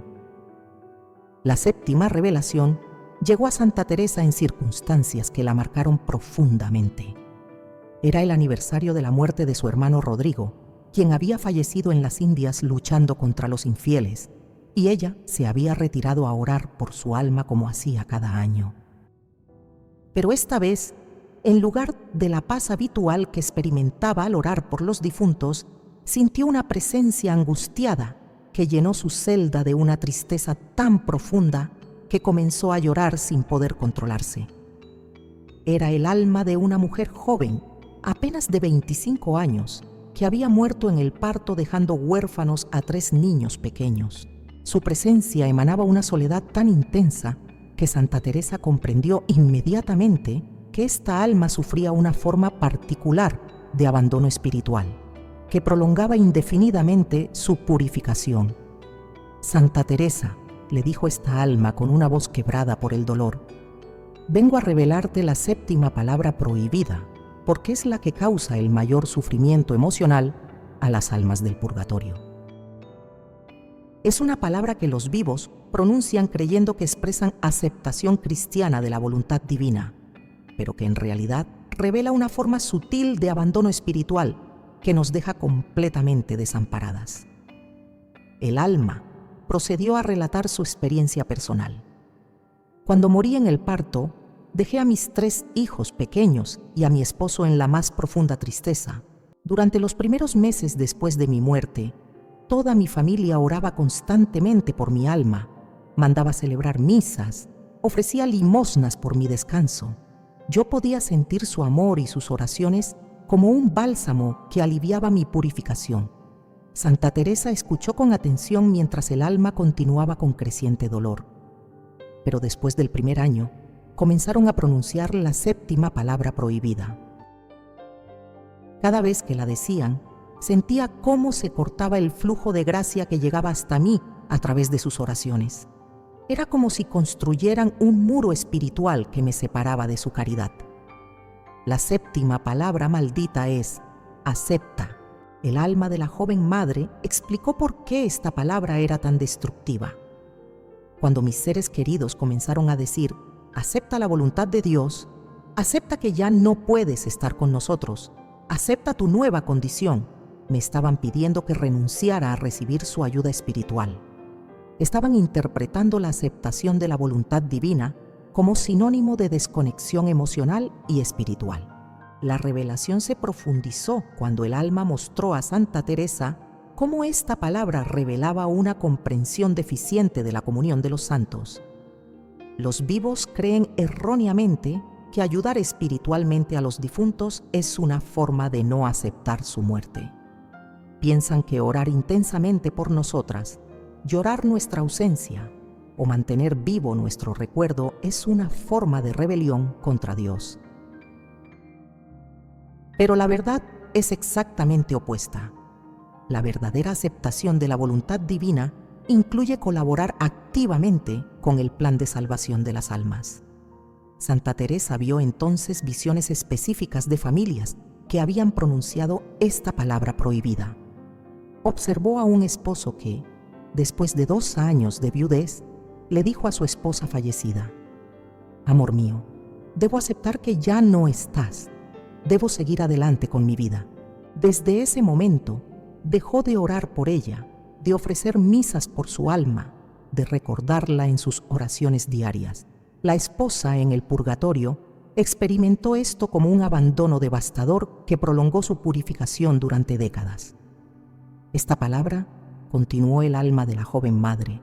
La séptima revelación llegó a Santa Teresa en circunstancias que la marcaron profundamente. Era el aniversario de la muerte de su hermano Rodrigo, quien había fallecido en las Indias luchando contra los infieles, y ella se había retirado a orar por su alma como hacía cada año. Pero esta vez, en lugar de la paz habitual que experimentaba al orar por los difuntos, sintió una presencia angustiada que llenó su celda de una tristeza tan profunda que comenzó a llorar sin poder controlarse. Era el alma de una mujer joven, apenas de 25 años, que había muerto en el parto dejando huérfanos a 3 niños pequeños. Su presencia emanaba una soledad tan intensa que Santa Teresa comprendió inmediatamente que esta alma sufría una forma particular de abandono espiritual, que prolongaba indefinidamente su purificación. Santa Teresa, le dijo esta alma con una voz quebrada por el dolor, vengo a revelarte la séptima palabra prohibida, porque es la que causa el mayor sufrimiento emocional a las almas del purgatorio. Es una palabra que los vivos pronuncian creyendo que expresan aceptación cristiana de la voluntad divina, pero que en realidad revela una forma sutil de abandono espiritual que nos deja completamente desamparadas. El alma procedió a relatar su experiencia personal. Cuando morí en el parto, dejé a mis 3 hijos pequeños y a mi esposo en la más profunda tristeza. Durante los primeros meses después de mi muerte, toda mi familia oraba constantemente por mi alma, mandaba celebrar misas, ofrecía limosnas por mi descanso. Yo podía sentir su amor y sus oraciones como un bálsamo que aliviaba mi purificación. Santa Teresa escuchó con atención mientras el alma continuaba con creciente dolor. Pero después del primer año, comenzaron a pronunciar la 7ª palabra prohibida. Cada vez que la decían, sentía cómo se cortaba el flujo de gracia que llegaba hasta mí a través de sus oraciones. Era como si construyeran un muro espiritual que me separaba de su caridad. La 7ª palabra maldita es acepta. El alma de la joven madre explicó por qué esta palabra era tan destructiva. Cuando mis seres queridos comenzaron a decir, acepta la voluntad de Dios, acepta que ya no puedes estar con nosotros, acepta tu nueva condición, me estaban pidiendo que renunciara a recibir su ayuda espiritual. Estaban interpretando la aceptación de la voluntad divina como sinónimo de desconexión emocional y espiritual. La revelación se profundizó cuando el alma mostró a Santa Teresa cómo esta palabra revelaba una comprensión deficiente de la comunión de los santos. Los vivos creen erróneamente que ayudar espiritualmente a los difuntos es una forma de no aceptar su muerte. Piensan que orar intensamente por nosotras, llorar nuestra ausencia o mantener vivo nuestro recuerdo es una forma de rebelión contra Dios. Pero la verdad es exactamente opuesta. La verdadera aceptación de la voluntad divina incluye colaborar activamente con el plan de salvación de las almas. Santa Teresa vio entonces visiones específicas de familias que habían pronunciado esta palabra prohibida. Observó a un esposo que, después de 2 años de viudez, le dijo a su esposa fallecida: «Amor mío, debo aceptar que ya no estás. Debo seguir adelante con mi vida». Desde ese momento, dejó de orar por ella, de ofrecer misas por su alma, de recordarla en sus oraciones diarias. La esposa en el purgatorio experimentó esto como un abandono devastador que prolongó su purificación durante décadas. Esta palabra, continuó el alma de la joven madre,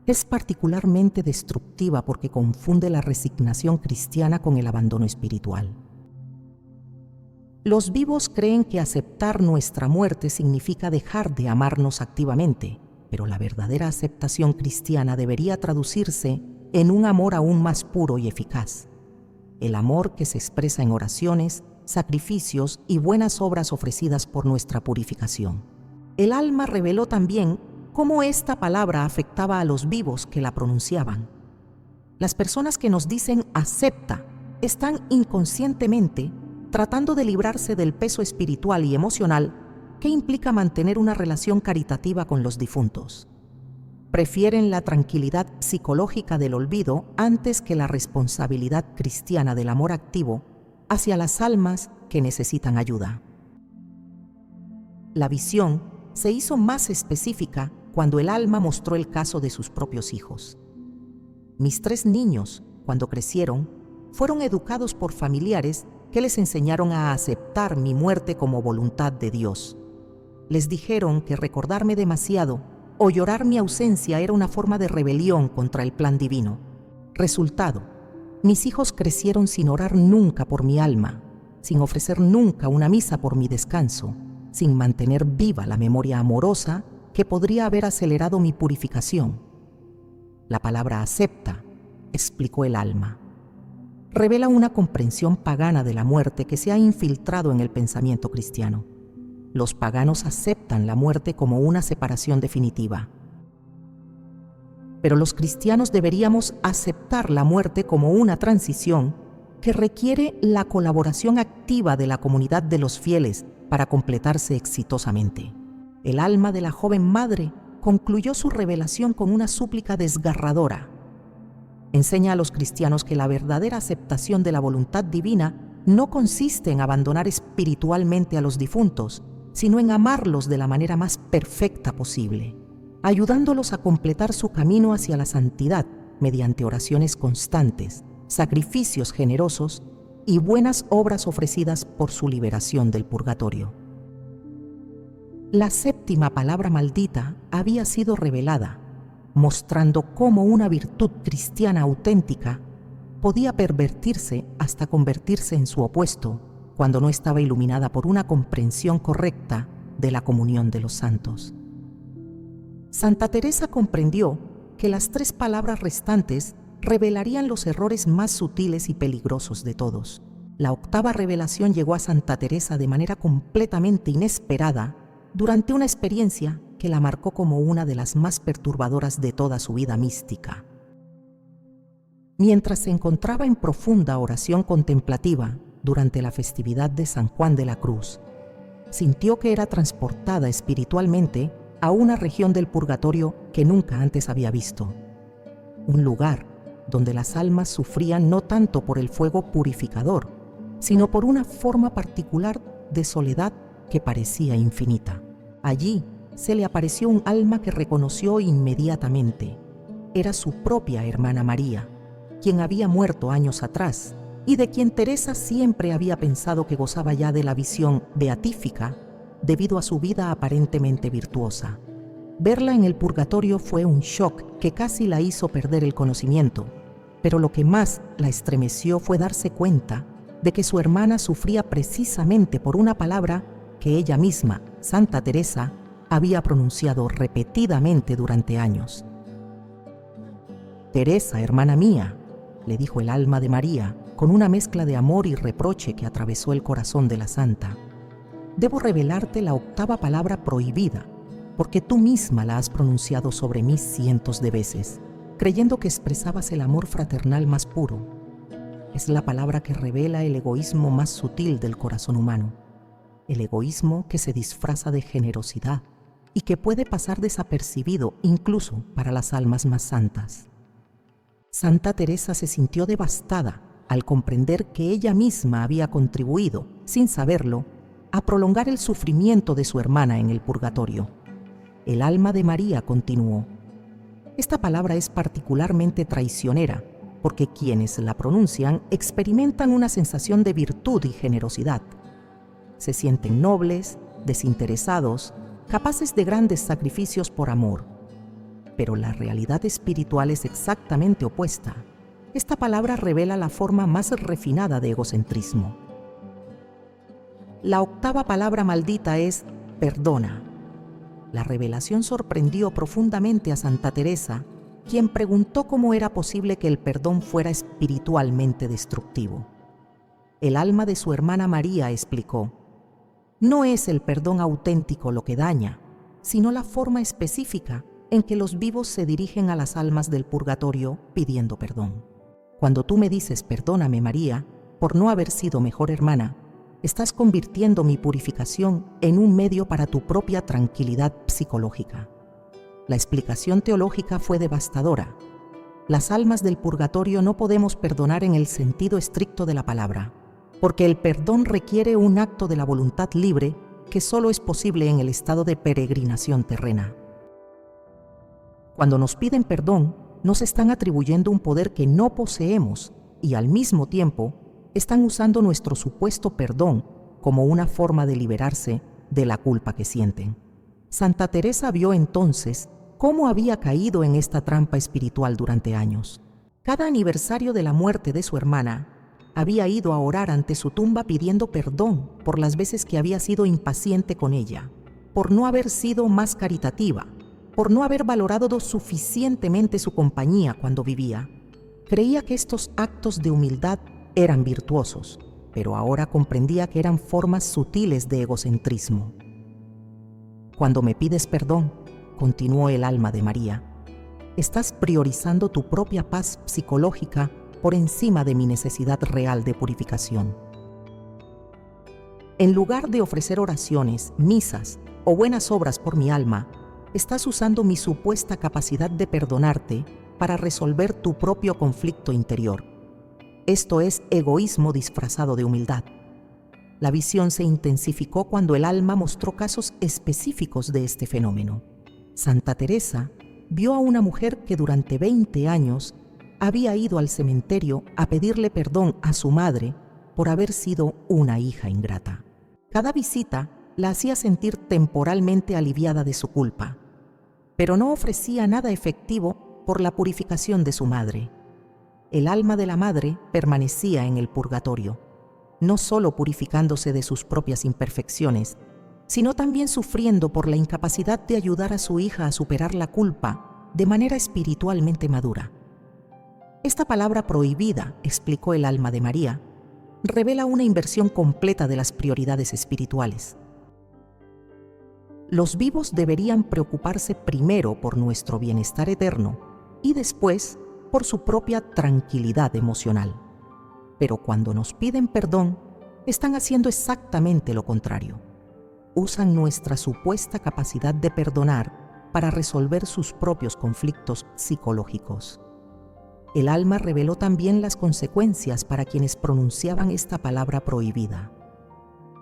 es particularmente destructiva porque confunde la resignación cristiana con el abandono espiritual. Los vivos creen que aceptar nuestra muerte significa dejar de amarnos activamente, pero la verdadera aceptación cristiana debería traducirse en un amor aún más puro y eficaz. El amor que se expresa en oraciones, sacrificios y buenas obras ofrecidas por nuestra purificación. El alma reveló también cómo esta palabra afectaba a los vivos que la pronunciaban. Las personas que nos dicen acepta están inconscientemente tratando de librarse del peso espiritual y emocional que implica mantener una relación caritativa con los difuntos. Prefieren la tranquilidad psicológica del olvido antes que la responsabilidad cristiana del amor activo hacia las almas que necesitan ayuda. La visión se hizo más específica cuando el alma mostró el caso de sus propios hijos. Mis 3 niños, cuando crecieron, fueron educados por familiares que les enseñaron a aceptar mi muerte como voluntad de Dios. Les dijeron que recordarme demasiado o llorar mi ausencia era una forma de rebelión contra el plan divino. Resultado, mis hijos crecieron sin orar nunca por mi alma, sin ofrecer nunca una misa por mi descanso, sin mantener viva la memoria amorosa que podría haber acelerado mi purificación. La palabra acepta, explicó el alma, revela una comprensión pagana de la muerte que se ha infiltrado en el pensamiento cristiano. Los paganos aceptan la muerte como una separación definitiva. Pero los cristianos deberíamos aceptar la muerte como una transición que requiere la colaboración activa de la comunidad de los fieles para completarse exitosamente. El alma de la joven madre concluyó su revelación con una súplica desgarradora. Enseña a los cristianos que la verdadera aceptación de la voluntad divina no consiste en abandonar espiritualmente a los difuntos, sino en amarlos de la manera más perfecta posible, ayudándolos a completar su camino hacia la santidad mediante oraciones constantes, sacrificios generosos y buenas obras ofrecidas por su liberación del purgatorio. La séptima palabra maldita había sido revelada, mostrando cómo una virtud cristiana auténtica podía pervertirse hasta convertirse en su opuesto cuando no estaba iluminada por una comprensión correcta de la comunión de los santos. Santa Teresa comprendió que las 3 palabras restantes revelarían los errores más sutiles y peligrosos de todos. La 8ª revelación llegó a Santa Teresa de manera completamente inesperada durante una experiencia que la marcó como una de las más perturbadoras de toda su vida mística. Mientras se encontraba en profunda oración contemplativa durante la festividad de San Juan de la Cruz, sintió que era transportada espiritualmente a una región del purgatorio que nunca antes había visto. Un lugar donde las almas sufrían no tanto por el fuego purificador, sino por una forma particular de soledad que parecía infinita. Allí se le apareció un alma que reconoció inmediatamente. Era su propia hermana María, quien había muerto años atrás y de quien Teresa siempre había pensado que gozaba ya de la visión beatífica debido a su vida aparentemente virtuosa. Verla en el purgatorio fue un shock que casi la hizo perder el conocimiento, pero lo que más la estremeció fue darse cuenta de que su hermana sufría precisamente por una palabra que ella misma, Santa Teresa, había pronunciado repetidamente durante años. «Teresa, hermana mía», le dijo el alma de María, con una mezcla de amor y reproche que atravesó el corazón de la santa. «Debo revelarte la 8ª palabra prohibida, porque tú misma la has pronunciado sobre mí cientos de veces, creyendo que expresabas el amor fraternal más puro. Es la palabra que revela el egoísmo más sutil del corazón humano, el egoísmo que se disfraza de generosidad y que puede pasar desapercibido incluso para las almas más santas». Santa Teresa se sintió devastada al comprender que ella misma había contribuido, sin saberlo, a prolongar el sufrimiento de su hermana en el purgatorio. El alma de María continuó: «Esta palabra es particularmente traicionera, porque quienes la pronuncian experimentan una sensación de virtud y generosidad. Se sienten nobles, desinteresados, capaces de grandes sacrificios por amor. Pero la realidad espiritual es exactamente opuesta. Esta palabra revela la forma más refinada de egocentrismo. La 8ª palabra maldita es perdona». La revelación sorprendió profundamente a Santa Teresa, quien preguntó cómo era posible que el perdón fuera espiritualmente destructivo. El alma de su hermana María explicó: «No es el perdón auténtico lo que daña, sino la forma específica en que los vivos se dirigen a las almas del purgatorio pidiendo perdón. Cuando tú me dices perdóname, María, por no haber sido mejor hermana, estás convirtiendo mi purificación en un medio para tu propia tranquilidad psicológica». La explicación teológica fue devastadora. Las almas del purgatorio no podemos perdonar en el sentido estricto de la palabra, porque el perdón requiere un acto de la voluntad libre que solo es posible en el estado de peregrinación terrena. Cuando nos piden perdón, nos están atribuyendo un poder que no poseemos y al mismo tiempo están usando nuestro supuesto perdón como una forma de liberarse de la culpa que sienten. Santa Teresa vio entonces cómo había caído en esta trampa espiritual durante años. Cada aniversario de la muerte de su hermana, había ido a orar ante su tumba pidiendo perdón por las veces que había sido impaciente con ella, por no haber sido más caritativa, por no haber valorado suficientemente su compañía cuando vivía. Creía que estos actos de humildad eran virtuosos, pero ahora comprendía que eran formas sutiles de egocentrismo. «Cuando me pides perdón», continuó el alma de María, «estás priorizando tu propia paz psicológica por encima de mi necesidad real de purificación. En lugar de ofrecer oraciones, misas o buenas obras por mi alma, estás usando mi supuesta capacidad de perdonarte para resolver tu propio conflicto interior. Esto es egoísmo disfrazado de humildad». La visión se intensificó cuando el alma mostró casos específicos de este fenómeno. Santa Teresa vio a una mujer que durante 20 años había ido al cementerio a pedirle perdón a su madre por haber sido una hija ingrata. Cada visita la hacía sentir temporalmente aliviada de su culpa, pero no ofrecía nada efectivo por la purificación de su madre. El alma de la madre permanecía en el purgatorio, no solo purificándose de sus propias imperfecciones, sino también sufriendo por la incapacidad de ayudar a su hija a superar la culpa de manera espiritualmente madura. Esta palabra prohibida, explicó el alma de María, revela una inversión completa de las prioridades espirituales. Los vivos deberían preocuparse primero por nuestro bienestar eterno y después por su propia tranquilidad emocional. Pero cuando nos piden perdón, están haciendo exactamente lo contrario. Usan nuestra supuesta capacidad de perdonar para resolver sus propios conflictos psicológicos. El alma reveló también las consecuencias para quienes pronunciaban esta palabra prohibida.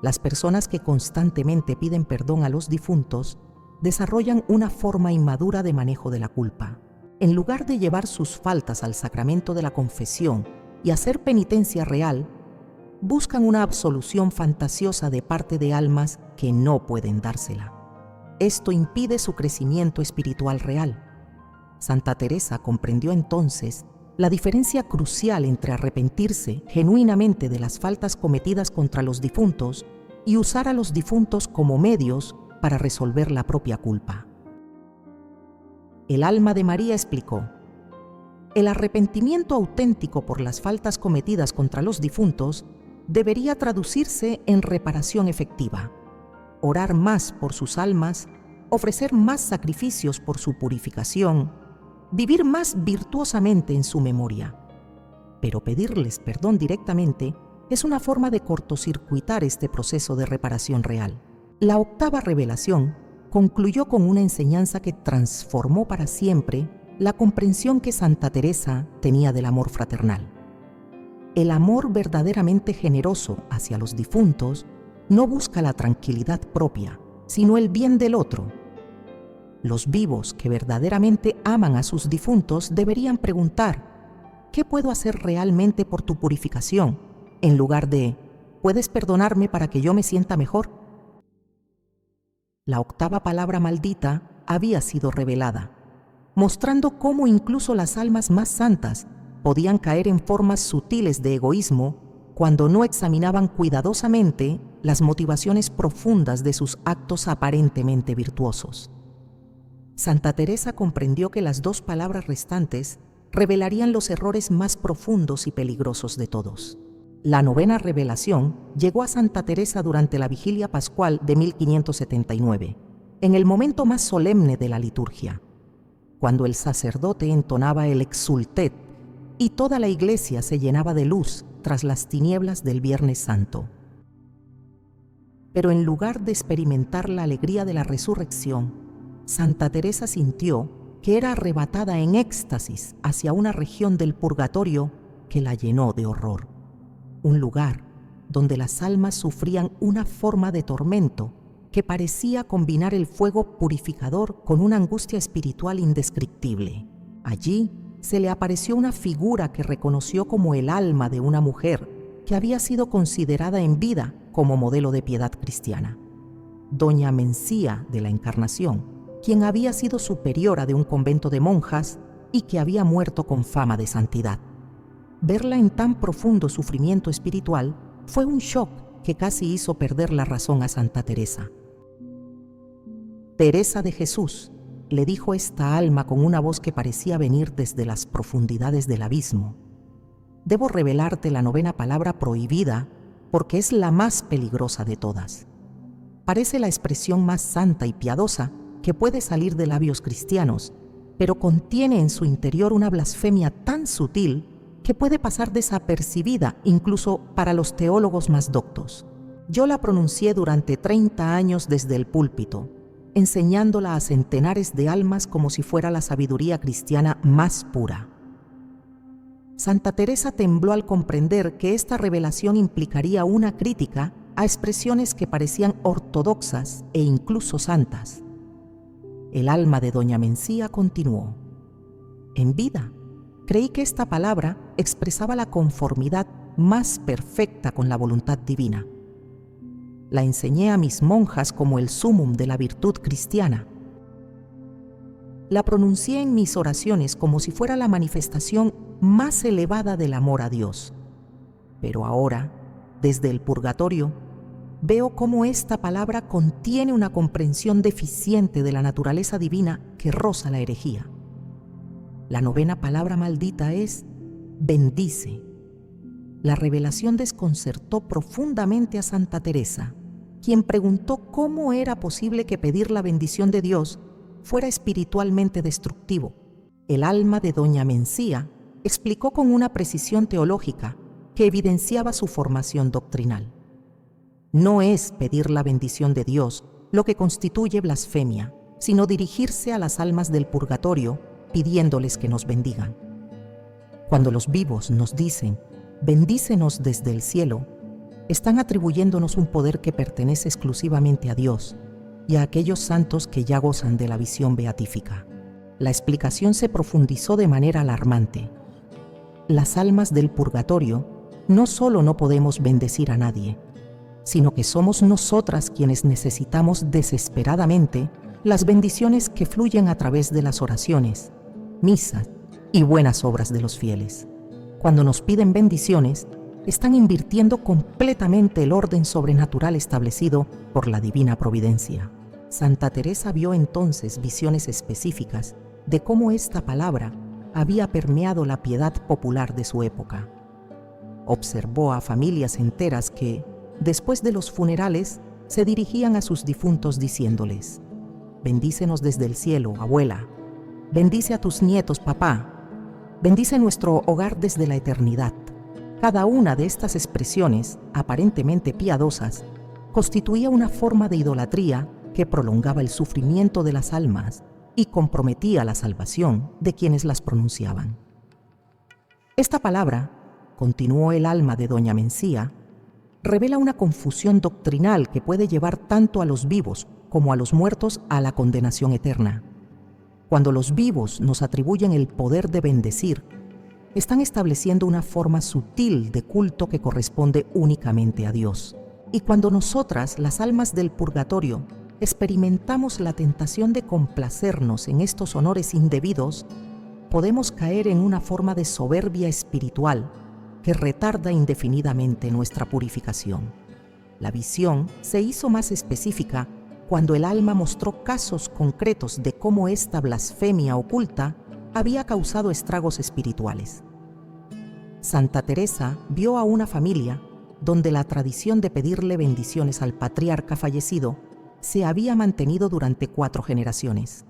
Las personas que constantemente piden perdón a los difuntos desarrollan una forma inmadura de manejo de la culpa. En lugar de llevar sus faltas al sacramento de la confesión y hacer penitencia real, buscan una absolución fantasiosa de parte de almas que no pueden dársela. Esto impide su crecimiento espiritual real. Santa Teresa comprendió entonces la diferencia crucial entre arrepentirse genuinamente de las faltas cometidas contra los difuntos y usar a los difuntos como medios para resolver la propia culpa. El alma de María explicó: el arrepentimiento auténtico por las faltas cometidas contra los difuntos debería traducirse en reparación efectiva, orar más por sus almas, ofrecer más sacrificios por su purificación, vivir más virtuosamente en su memoria. Pero pedirles perdón directamente es una forma de cortocircuitar este proceso de reparación real. La octava revelación concluyó con una enseñanza que transformó para siempre la comprensión que Santa Teresa tenía del amor fraternal. El amor verdaderamente generoso hacia los difuntos no busca la tranquilidad propia, sino el bien del otro. Los vivos que verdaderamente aman a sus difuntos deberían preguntar: ¿qué puedo hacer realmente por tu purificación? En lugar de: ¿puedes perdonarme para que yo me sienta mejor? La octava palabra maldita había sido revelada, mostrando cómo incluso las almas más santas podían caer en formas sutiles de egoísmo cuando no examinaban cuidadosamente las motivaciones profundas de sus actos aparentemente virtuosos. Santa Teresa comprendió que las dos palabras restantes revelarían los errores más profundos y peligrosos de todos. La novena revelación llegó a Santa Teresa durante la vigilia pascual de 1579, en el momento más solemne de la liturgia, cuando el sacerdote entonaba el Exsultet y toda la iglesia se llenaba de luz tras las tinieblas del Viernes Santo. Pero en lugar de experimentar la alegría de la resurrección, Santa Teresa sintió que era arrebatada en éxtasis hacia una región del purgatorio que la llenó de horror. Un lugar donde las almas sufrían una forma de tormento que parecía combinar el fuego purificador con una angustia espiritual indescriptible. Allí se le apareció una figura que reconoció como el alma de una mujer que había sido considerada en vida como modelo de piedad cristiana, Doña Mencía de la Encarnación, quien había sido superiora de un convento de monjas y que había muerto con fama de santidad. Verla en tan profundo sufrimiento espiritual fue un shock que casi hizo perder la razón a Santa Teresa. Teresa de Jesús, le dijo esta alma con una voz que parecía venir desde las profundidades del abismo: debo revelarte la novena palabra prohibida porque es la más peligrosa de todas. Parece la expresión más santa y piadosa que puede salir de labios cristianos, pero contiene en su interior una blasfemia tan sutil que puede pasar desapercibida incluso para los teólogos más doctos. Yo la pronuncié durante 30 años desde el púlpito, enseñándola a centenares de almas como si fuera la sabiduría cristiana más pura. Santa Teresa tembló al comprender que esta revelación implicaría una crítica a expresiones que parecían ortodoxas e incluso santas. El alma de Doña Mencía continuó: en vida, creí que esta palabra expresaba la conformidad más perfecta con la voluntad divina. La enseñé a mis monjas como el sumum de la virtud cristiana. La pronuncié en mis oraciones como si fuera la manifestación más elevada del amor a Dios. Pero ahora, desde el purgatorio, veo cómo esta palabra contiene una comprensión deficiente de la naturaleza divina que roza la herejía. La 9ª palabra maldita es bendice. La revelación desconcertó profundamente a Santa Teresa, quien preguntó cómo era posible que pedir la bendición de Dios fuera espiritualmente destructivo. El alma de doña Mencía explicó con una precisión teológica que evidenciaba su formación doctrinal. No es pedir la bendición de Dios lo que constituye blasfemia, sino dirigirse a las almas del purgatorio pidiéndoles que nos bendigan. Cuando los vivos nos dicen, bendícenos desde el cielo, están atribuyéndonos un poder que pertenece exclusivamente a Dios y a aquellos santos que ya gozan de la visión beatífica. La explicación se profundizó de manera alarmante. Las almas del purgatorio no solo no podemos bendecir a nadie, sino que somos nosotras quienes necesitamos desesperadamente las bendiciones que fluyen a través de las oraciones, misas y buenas obras de los fieles. Cuando nos piden bendiciones, están invirtiendo completamente el orden sobrenatural establecido por la divina providencia. Santa Teresa vio entonces visiones específicas de cómo esta palabra había permeado la piedad popular de su época. Observó a familias enteras que, después de los funerales, se dirigían a sus difuntos diciéndoles: bendícenos desde el cielo, abuela. Bendice a tus nietos, papá. Bendice nuestro hogar desde la eternidad. Cada una de estas expresiones, aparentemente piadosas, constituía una forma de idolatría que prolongaba el sufrimiento de las almas y comprometía la salvación de quienes las pronunciaban. Esta palabra, continuó el alma de doña Mencía, revela una confusión doctrinal que puede llevar tanto a los vivos como a los muertos a la condenación eterna. Cuando los vivos nos atribuyen el poder de bendecir, están estableciendo una forma sutil de culto que corresponde únicamente a Dios. Y cuando nosotras, las almas del purgatorio, experimentamos la tentación de complacernos en estos honores indebidos, podemos caer en una forma de soberbia espiritual que retarda indefinidamente nuestra purificación. La visión se hizo más específica cuando el alma mostró casos concretos de cómo esta blasfemia oculta había causado estragos espirituales. Santa Teresa vio a una familia donde la tradición de pedirle bendiciones al patriarca fallecido se había mantenido durante 4 generaciones.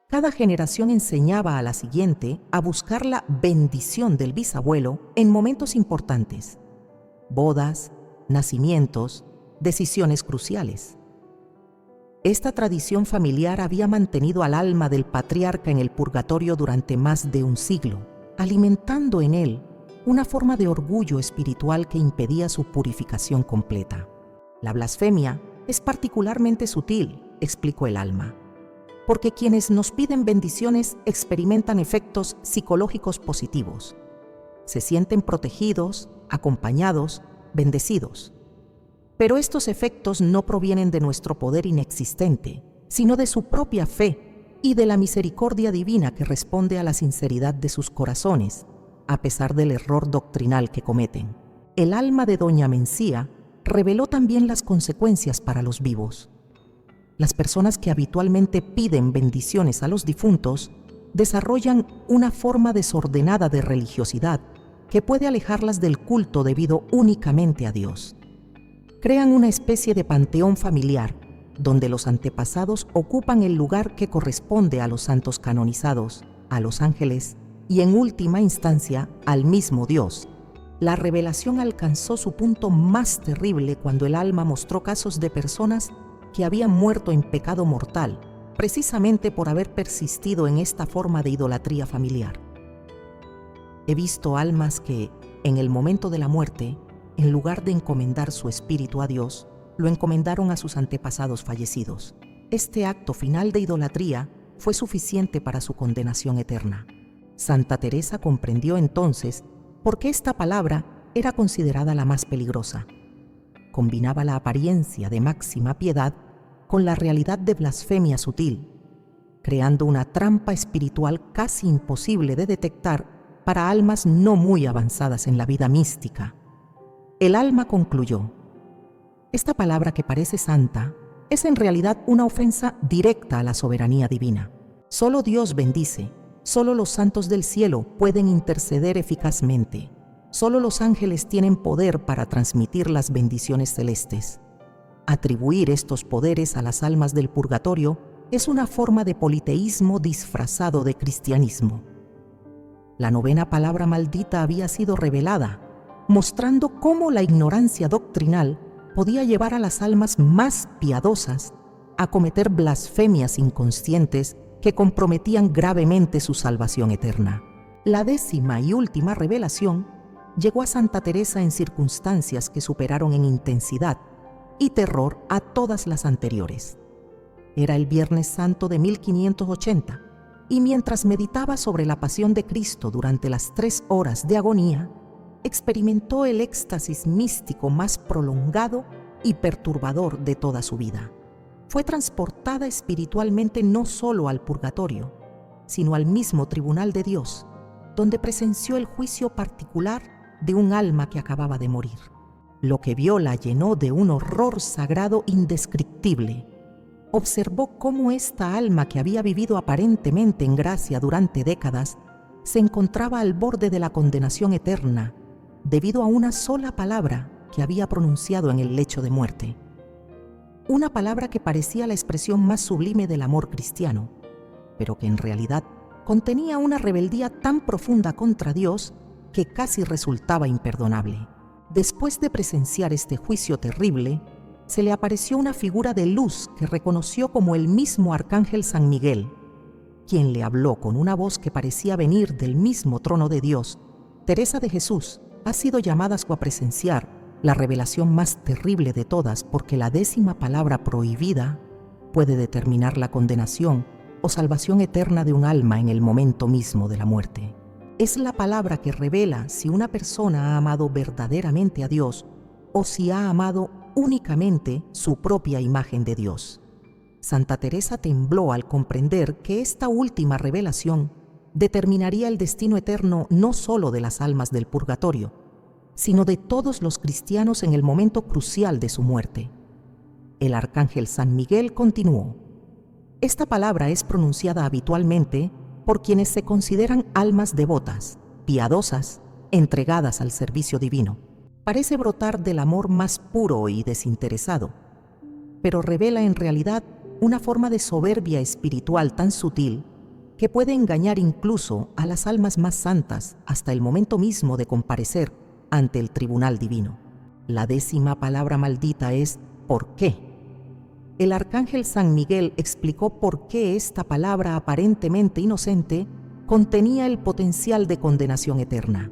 Cada generación enseñaba a la siguiente a buscar la bendición del bisabuelo en momentos importantes: bodas, nacimientos, decisiones cruciales. Esta tradición familiar había mantenido al alma del patriarca en el purgatorio durante más de un siglo, alimentando en él una forma de orgullo espiritual que impedía su purificación completa. La blasfemia es particularmente sutil, explicó el alma, porque quienes nos piden bendiciones experimentan efectos psicológicos positivos. Se sienten protegidos, acompañados, bendecidos. Pero estos efectos no provienen de nuestro poder inexistente, sino de su propia fe y de la misericordia divina que responde a la sinceridad de sus corazones, a pesar del error doctrinal que cometen. El alma de doña Mencía reveló también las consecuencias para los vivos. Las personas que habitualmente piden bendiciones a los difuntos desarrollan una forma desordenada de religiosidad que puede alejarlas del culto debido únicamente a Dios. Crean una especie de panteón familiar, donde los antepasados ocupan el lugar que corresponde a los santos canonizados, a los ángeles y, en última instancia, al mismo Dios. La revelación alcanzó su punto más terrible cuando el alma mostró casos de personas que habían muerto en pecado mortal, precisamente por haber persistido en esta forma de idolatría familiar. He visto almas que, en el momento de la muerte, en lugar de encomendar su espíritu a Dios, lo encomendaron a sus antepasados fallecidos. Este acto final de idolatría fue suficiente para su condenación eterna. Santa Teresa comprendió entonces por qué esta palabra era considerada la más peligrosa. combinaba la apariencia de máxima piedad con la realidad de blasfemia sutil, creando una trampa espiritual casi imposible de detectar para almas no muy avanzadas en la vida mística. El alma concluyó: esta palabra que parece santa es en realidad una ofensa directa a la soberanía divina. Solo Dios bendice, solo los santos del cielo pueden interceder eficazmente, solo los ángeles tienen poder para transmitir las bendiciones celestes. Atribuir estos poderes a las almas del purgatorio es una forma de politeísmo disfrazado de cristianismo. La novena palabra maldita había sido revelada, mostrando cómo la ignorancia doctrinal podía llevar a las almas más piadosas a cometer blasfemias inconscientes que comprometían gravemente su salvación eterna. La 10ª y última revelación llegó a Santa Teresa en circunstancias que superaron en intensidad y terror a todas las anteriores. Era el Viernes Santo de 1580, y mientras meditaba sobre la pasión de Cristo durante las 3 horas de agonía, experimentó el éxtasis místico más prolongado y perturbador de toda su vida. Fue transportada espiritualmente no solo al purgatorio, sino al mismo tribunal de Dios, donde presenció el juicio particular de un alma que acababa de morir. Lo que vio la llenó de un horror sagrado indescriptible. Observó cómo esta alma que había vivido aparentemente en gracia durante décadas se encontraba al borde de la condenación eterna debido a una sola palabra que había pronunciado en el lecho de muerte. Una palabra que parecía la expresión más sublime del amor cristiano, pero que en realidad contenía una rebeldía tan profunda contra Dios que casi resultaba imperdonable. Después de presenciar este juicio terrible, se le apareció una figura de luz que reconoció como el mismo arcángel San Miguel, quien le habló con una voz que parecía venir del mismo trono de Dios. Teresa de Jesús ha sido llamada a presenciar la revelación más terrible de todas, porque la 10ª palabra prohibida puede determinar la condenación o salvación eterna de un alma en el momento mismo de la muerte. Es la palabra que revela si una persona ha amado verdaderamente a Dios o si ha amado únicamente su propia imagen de Dios. Santa Teresa tembló al comprender que esta última revelación determinaría el destino eterno no solo de las almas del purgatorio, sino de todos los cristianos en el momento crucial de su muerte. El arcángel San Miguel continuó: esta palabra es pronunciada habitualmente por quienes se consideran almas devotas, piadosas, entregadas al servicio divino. Parece brotar del amor más puro y desinteresado, pero revela en realidad una forma de soberbia espiritual tan sutil que puede engañar incluso a las almas más santas hasta el momento mismo de comparecer ante el tribunal divino. La 10ª palabra maldita es ¿por qué? El arcángel San Miguel explicó por qué esta palabra aparentemente inocente contenía el potencial de condenación eterna.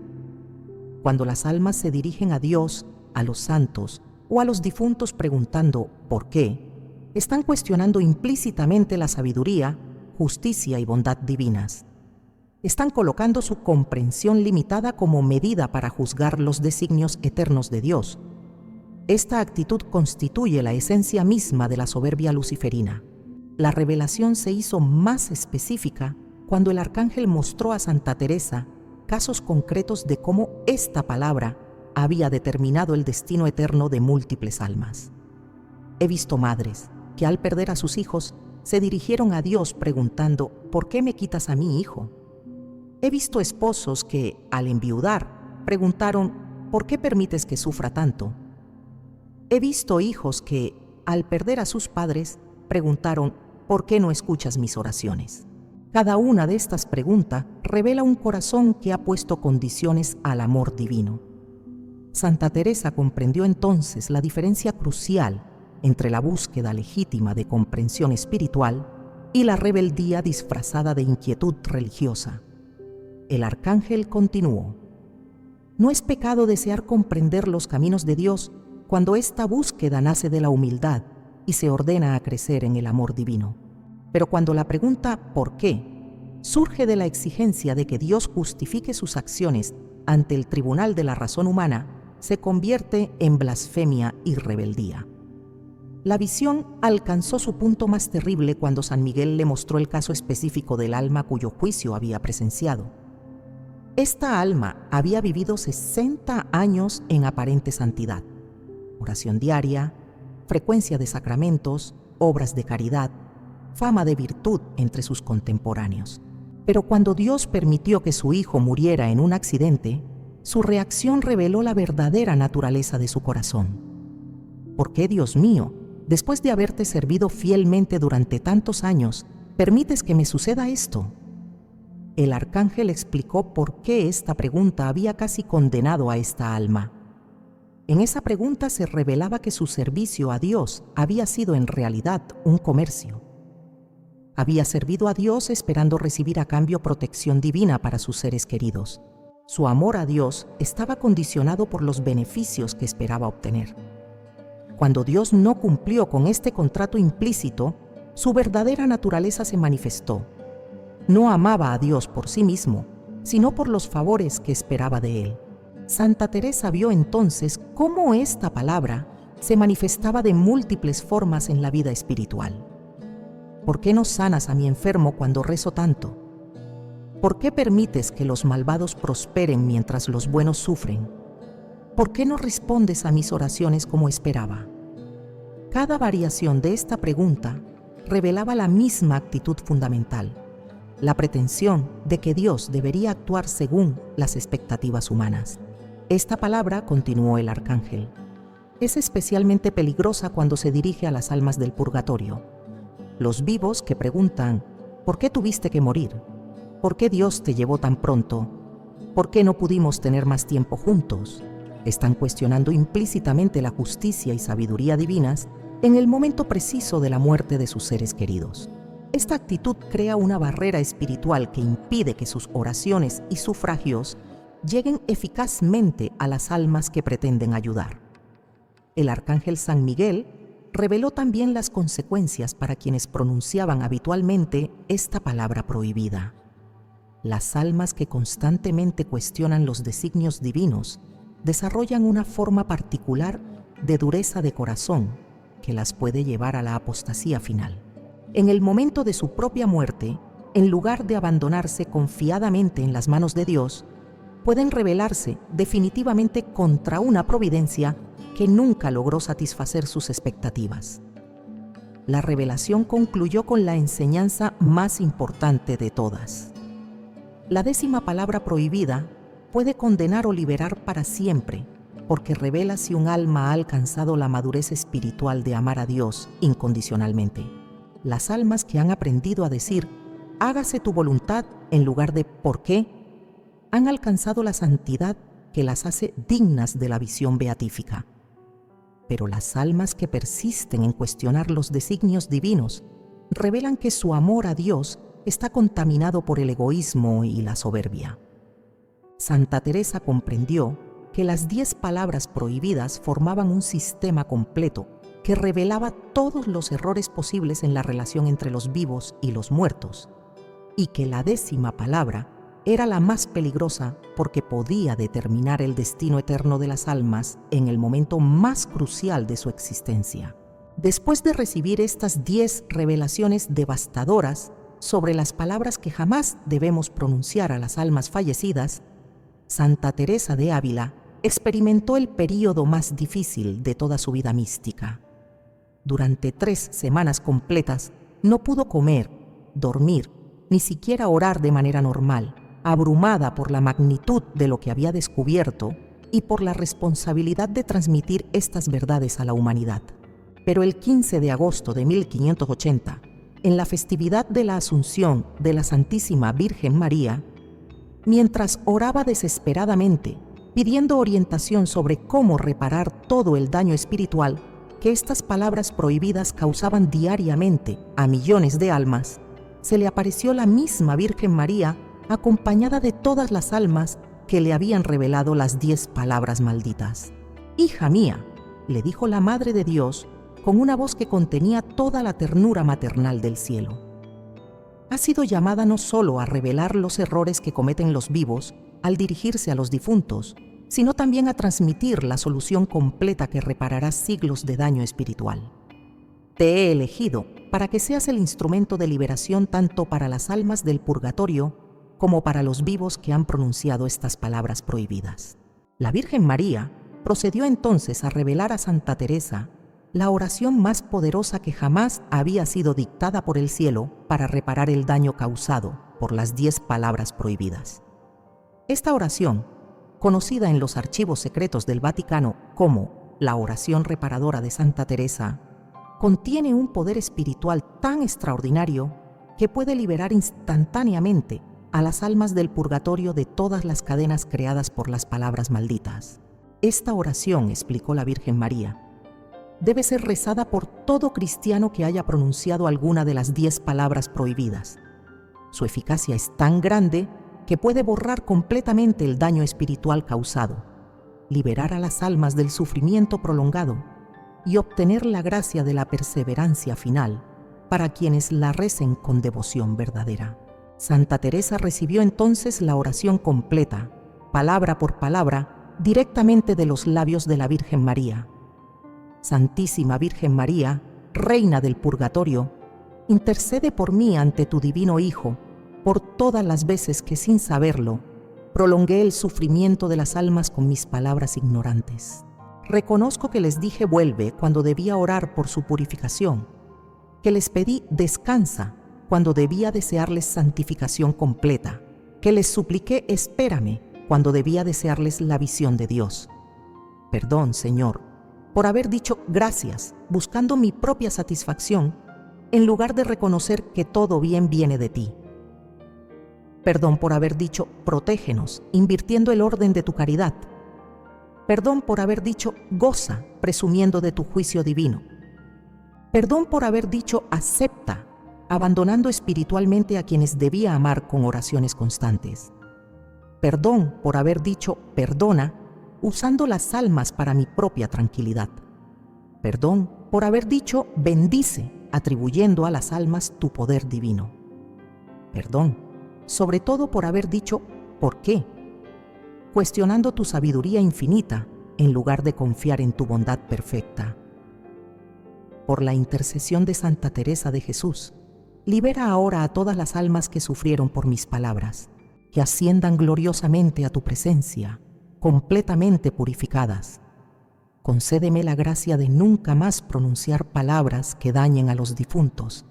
Cuando las almas se dirigen a Dios, a los santos o a los difuntos preguntando ¿por qué?, están cuestionando implícitamente la sabiduría, justicia y bondad divinas. Están colocando su comprensión limitada como medida para juzgar los designios eternos de Dios. Esta actitud constituye la esencia misma de la soberbia luciferina. La revelación se hizo más específica cuando el arcángel mostró a Santa Teresa casos concretos de cómo esta palabra había determinado el destino eterno de múltiples almas. He visto madres que al perder a sus hijos se dirigieron a Dios preguntando ¿por qué me quitas a mi hijo? He visto esposos que, al enviudar, preguntaron ¿por qué permites que sufra tanto? He visto hijos que, al perder a sus padres, preguntaron ¿por qué no escuchas mis oraciones? Cada una de estas preguntas revela un corazón que ha puesto condiciones al amor divino. Santa Teresa comprendió entonces la diferencia crucial entre la búsqueda legítima de comprensión espiritual y la rebeldía disfrazada de inquietud religiosa. El arcángel continuó: no es pecado desear comprender los caminos de Dios cuando esta búsqueda nace de la humildad y se ordena a crecer en el amor divino. Pero cuando la pregunta ¿por qué? Surge de la exigencia de que Dios justifique sus acciones ante el tribunal de la razón humana, se convierte en blasfemia y rebeldía. La visión alcanzó su punto más terrible cuando San Miguel le mostró el caso específico del alma cuyo juicio había presenciado. Esta alma había vivido 60 años en aparente santidad, oración diaria, frecuencia de sacramentos, obras de caridad, fama de virtud entre sus contemporáneos. Pero cuando Dios permitió que su hijo muriera en un accidente, su reacción reveló la verdadera naturaleza de su corazón. ¿Por qué, Dios mío, después de haberte servido fielmente durante tantos años, permites que me suceda esto? El arcángel explicó por qué esta pregunta había casi condenado a esta alma. En esa pregunta se revelaba que su servicio a Dios había sido en realidad un comercio. Había servido a Dios esperando recibir a cambio protección divina para sus seres queridos. Su amor a Dios estaba condicionado por los beneficios que esperaba obtener. Cuando Dios no cumplió con este contrato implícito, su verdadera naturaleza se manifestó. No amaba a Dios por sí mismo, sino por los favores que esperaba de Él. Santa Teresa vio entonces cómo esta palabra se manifestaba de múltiples formas en la vida espiritual. ¿Por qué no sanas a mi enfermo cuando rezo tanto? ¿Por qué permites que los malvados prosperen mientras los buenos sufren? ¿Por qué no respondes a mis oraciones como esperaba? Cada variación de esta pregunta revelaba la misma actitud fundamental, la pretensión de que Dios debería actuar según las expectativas humanas. Esta palabra, continuó el arcángel, es especialmente peligrosa cuando se dirige a las almas del purgatorio. Los vivos que preguntan, ¿por qué tuviste que morir? ¿Por qué Dios te llevó tan pronto? ¿Por qué no pudimos tener más tiempo juntos? Están cuestionando implícitamente la justicia y sabiduría divinas en el momento preciso de la muerte de sus seres queridos. Esta actitud crea una barrera espiritual que impide que sus oraciones y sufragios lleguen eficazmente a las almas que pretenden ayudar. El arcángel San Miguel reveló también las consecuencias para quienes pronunciaban habitualmente esta palabra prohibida. Las almas que constantemente cuestionan los designios divinos desarrollan una forma particular de dureza de corazón que las puede llevar a la apostasía final. En el momento de su propia muerte, en lugar de abandonarse confiadamente en las manos de Dios, pueden rebelarse definitivamente contra una providencia que nunca logró satisfacer sus expectativas. La revelación concluyó con la enseñanza más importante de todas. La 10ª palabra prohibida puede condenar o liberar para siempre, porque revela si un alma ha alcanzado la madurez espiritual de amar a Dios incondicionalmente. Las almas que han aprendido a decir, hágase tu voluntad en lugar de ¿por qué?, han alcanzado la santidad que las hace dignas de la visión beatífica. Pero las almas que persisten en cuestionar los designios divinos revelan que su amor a Dios está contaminado por el egoísmo y la soberbia. Santa Teresa comprendió que las 10 palabras prohibidas formaban un sistema completo que revelaba todos los errores posibles en la relación entre los vivos y los muertos, y que la 10ª palabra era la más peligrosa porque podía determinar el destino eterno de las almas en el momento más crucial de su existencia. Después de recibir estas 10 revelaciones devastadoras sobre las palabras que jamás debemos pronunciar a las almas fallecidas, Santa Teresa de Ávila experimentó el período más difícil de toda su vida mística. Durante 3 semanas completas no pudo comer, dormir, ni siquiera orar de manera normal, abrumada por la magnitud de lo que había descubierto y por la responsabilidad de transmitir estas verdades a la humanidad. Pero el 15 de agosto de 1580, en la festividad de la Asunción de la Santísima Virgen María, mientras oraba desesperadamente, pidiendo orientación sobre cómo reparar todo el daño espiritual que estas palabras prohibidas causaban diariamente a millones de almas, se le apareció la misma Virgen María acompañada de todas las almas que le habían revelado las 10 palabras malditas. «Hija mía», le dijo la Madre de Dios con una voz que contenía toda la ternura maternal del cielo. Ha sido llamada no solo a revelar los errores que cometen los vivos al dirigirse a los difuntos, sino también a transmitir la solución completa que reparará siglos de daño espiritual. Te he elegido para que seas el instrumento de liberación tanto para las almas del purgatorio como para los vivos que han pronunciado estas palabras prohibidas. La Virgen María procedió entonces a revelar a Santa Teresa la oración más poderosa que jamás había sido dictada por el cielo para reparar el daño causado por las 10 palabras prohibidas. Esta oración, conocida en los archivos secretos del Vaticano como la oración reparadora de Santa Teresa, contiene un poder espiritual tan extraordinario que puede liberar instantáneamente a las almas del purgatorio de todas las cadenas creadas por las palabras malditas. Esta oración, explicó la Virgen María, debe ser rezada por todo cristiano que haya pronunciado alguna de las 10 palabras prohibidas. Su eficacia es tan grande que puede borrar completamente el daño espiritual causado, liberar a las almas del sufrimiento prolongado y obtener la gracia de la perseverancia final para quienes la recen con devoción verdadera. Santa Teresa recibió entonces la oración completa, palabra por palabra, directamente de los labios de la Virgen María. Santísima Virgen María, Reina del Purgatorio, intercede por mí ante tu divino Hijo, por todas las veces que sin saberlo, prolongué el sufrimiento de las almas con mis palabras ignorantes. Reconozco que les dije vuelve cuando debía orar por su purificación, que les pedí descansa cuando debía desearles santificación completa, que les supliqué espérame cuando debía desearles la visión de Dios. Perdón, Señor, por haber dicho gracias, buscando mi propia satisfacción, en lugar de reconocer que todo bien viene de ti. Perdón por haber dicho protégenos, invirtiendo el orden de tu caridad. Perdón por haber dicho goza, presumiendo de tu juicio divino. Perdón por haber dicho acepta, abandonando espiritualmente a quienes debía amar con oraciones constantes. Perdón por haber dicho perdona, usando las almas para mi propia tranquilidad. Perdón por haber dicho bendice, atribuyendo a las almas tu poder divino. Perdón, sobre todo por haber dicho ¿por qué?, cuestionando tu sabiduría infinita en lugar de confiar en tu bondad perfecta. Por la intercesión de Santa Teresa de Jesús, libera ahora a todas las almas que sufrieron por mis palabras, que asciendan gloriosamente a tu presencia, completamente purificadas. Concédeme la gracia de nunca más pronunciar palabras que dañen a los difuntos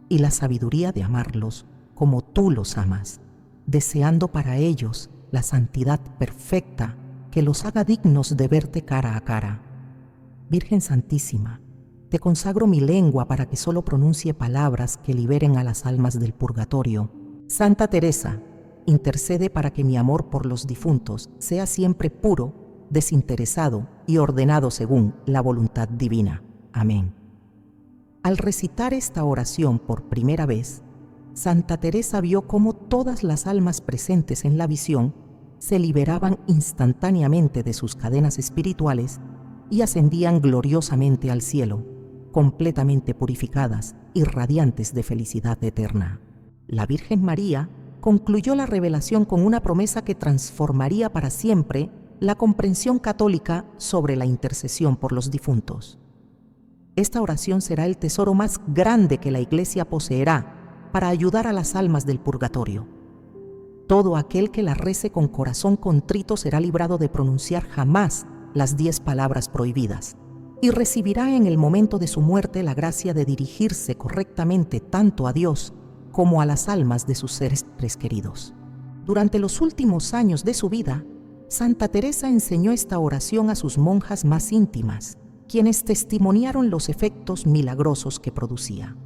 y la sabiduría de amarlos como tú los amas, deseando para ellos la santidad perfecta que los haga dignos de verte cara a cara. Virgen Santísima, te consagro mi lengua para que solo pronuncie palabras que liberen a las almas del purgatorio. Santa Teresa, intercede para que mi amor por los difuntos sea siempre puro, desinteresado y ordenado según la voluntad divina. Amén. Al recitar esta oración por primera vez, Santa Teresa vio cómo todas las almas presentes en la visión se liberaban instantáneamente de sus cadenas espirituales y ascendían gloriosamente al cielo, completamente purificadas y radiantes de felicidad eterna. La Virgen María concluyó la revelación con una promesa que transformaría para siempre la comprensión católica sobre la intercesión por los difuntos. Esta oración será el tesoro más grande que la Iglesia poseerá para ayudar a las almas del purgatorio. Todo aquel que la rece con corazón contrito será librado de pronunciar jamás las 10 palabras prohibidas y recibirá en el momento de su muerte la gracia de dirigirse correctamente tanto a Dios como a las almas de sus seres queridos. Durante los últimos años de su vida, Santa Teresa enseñó esta oración a sus monjas más íntimas, quienes testimoniaron los efectos milagrosos que producía.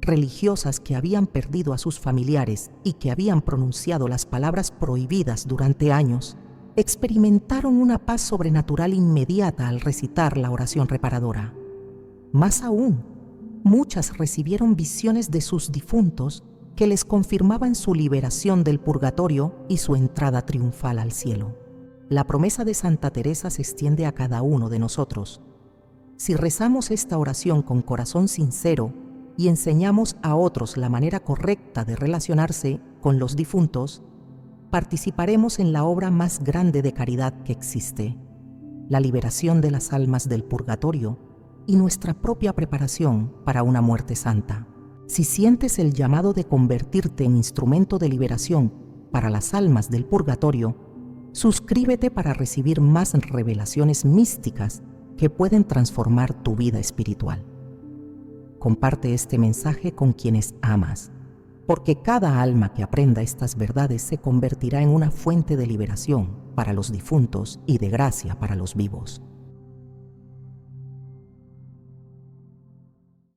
Religiosas que habían perdido a sus familiares y que habían pronunciado las palabras prohibidas durante años, experimentaron una paz sobrenatural inmediata al recitar la oración reparadora. Más aún, muchas recibieron visiones de sus difuntos que les confirmaban su liberación del purgatorio y su entrada triunfal al cielo. La promesa de Santa Teresa se extiende a cada uno de nosotros. Si rezamos esta oración con corazón sincero y enseñamos a otros la manera correcta de relacionarse con los difuntos, participaremos en la obra más grande de caridad que existe, la liberación de las almas del purgatorio y nuestra propia preparación para una muerte santa. Si sientes el llamado de convertirte en instrumento de liberación para las almas del purgatorio, suscríbete para recibir más revelaciones místicas que pueden transformar tu vida espiritual. Comparte este mensaje con quienes amas, porque cada alma que aprenda estas verdades se convertirá en una fuente de liberación para los difuntos y de gracia para los vivos.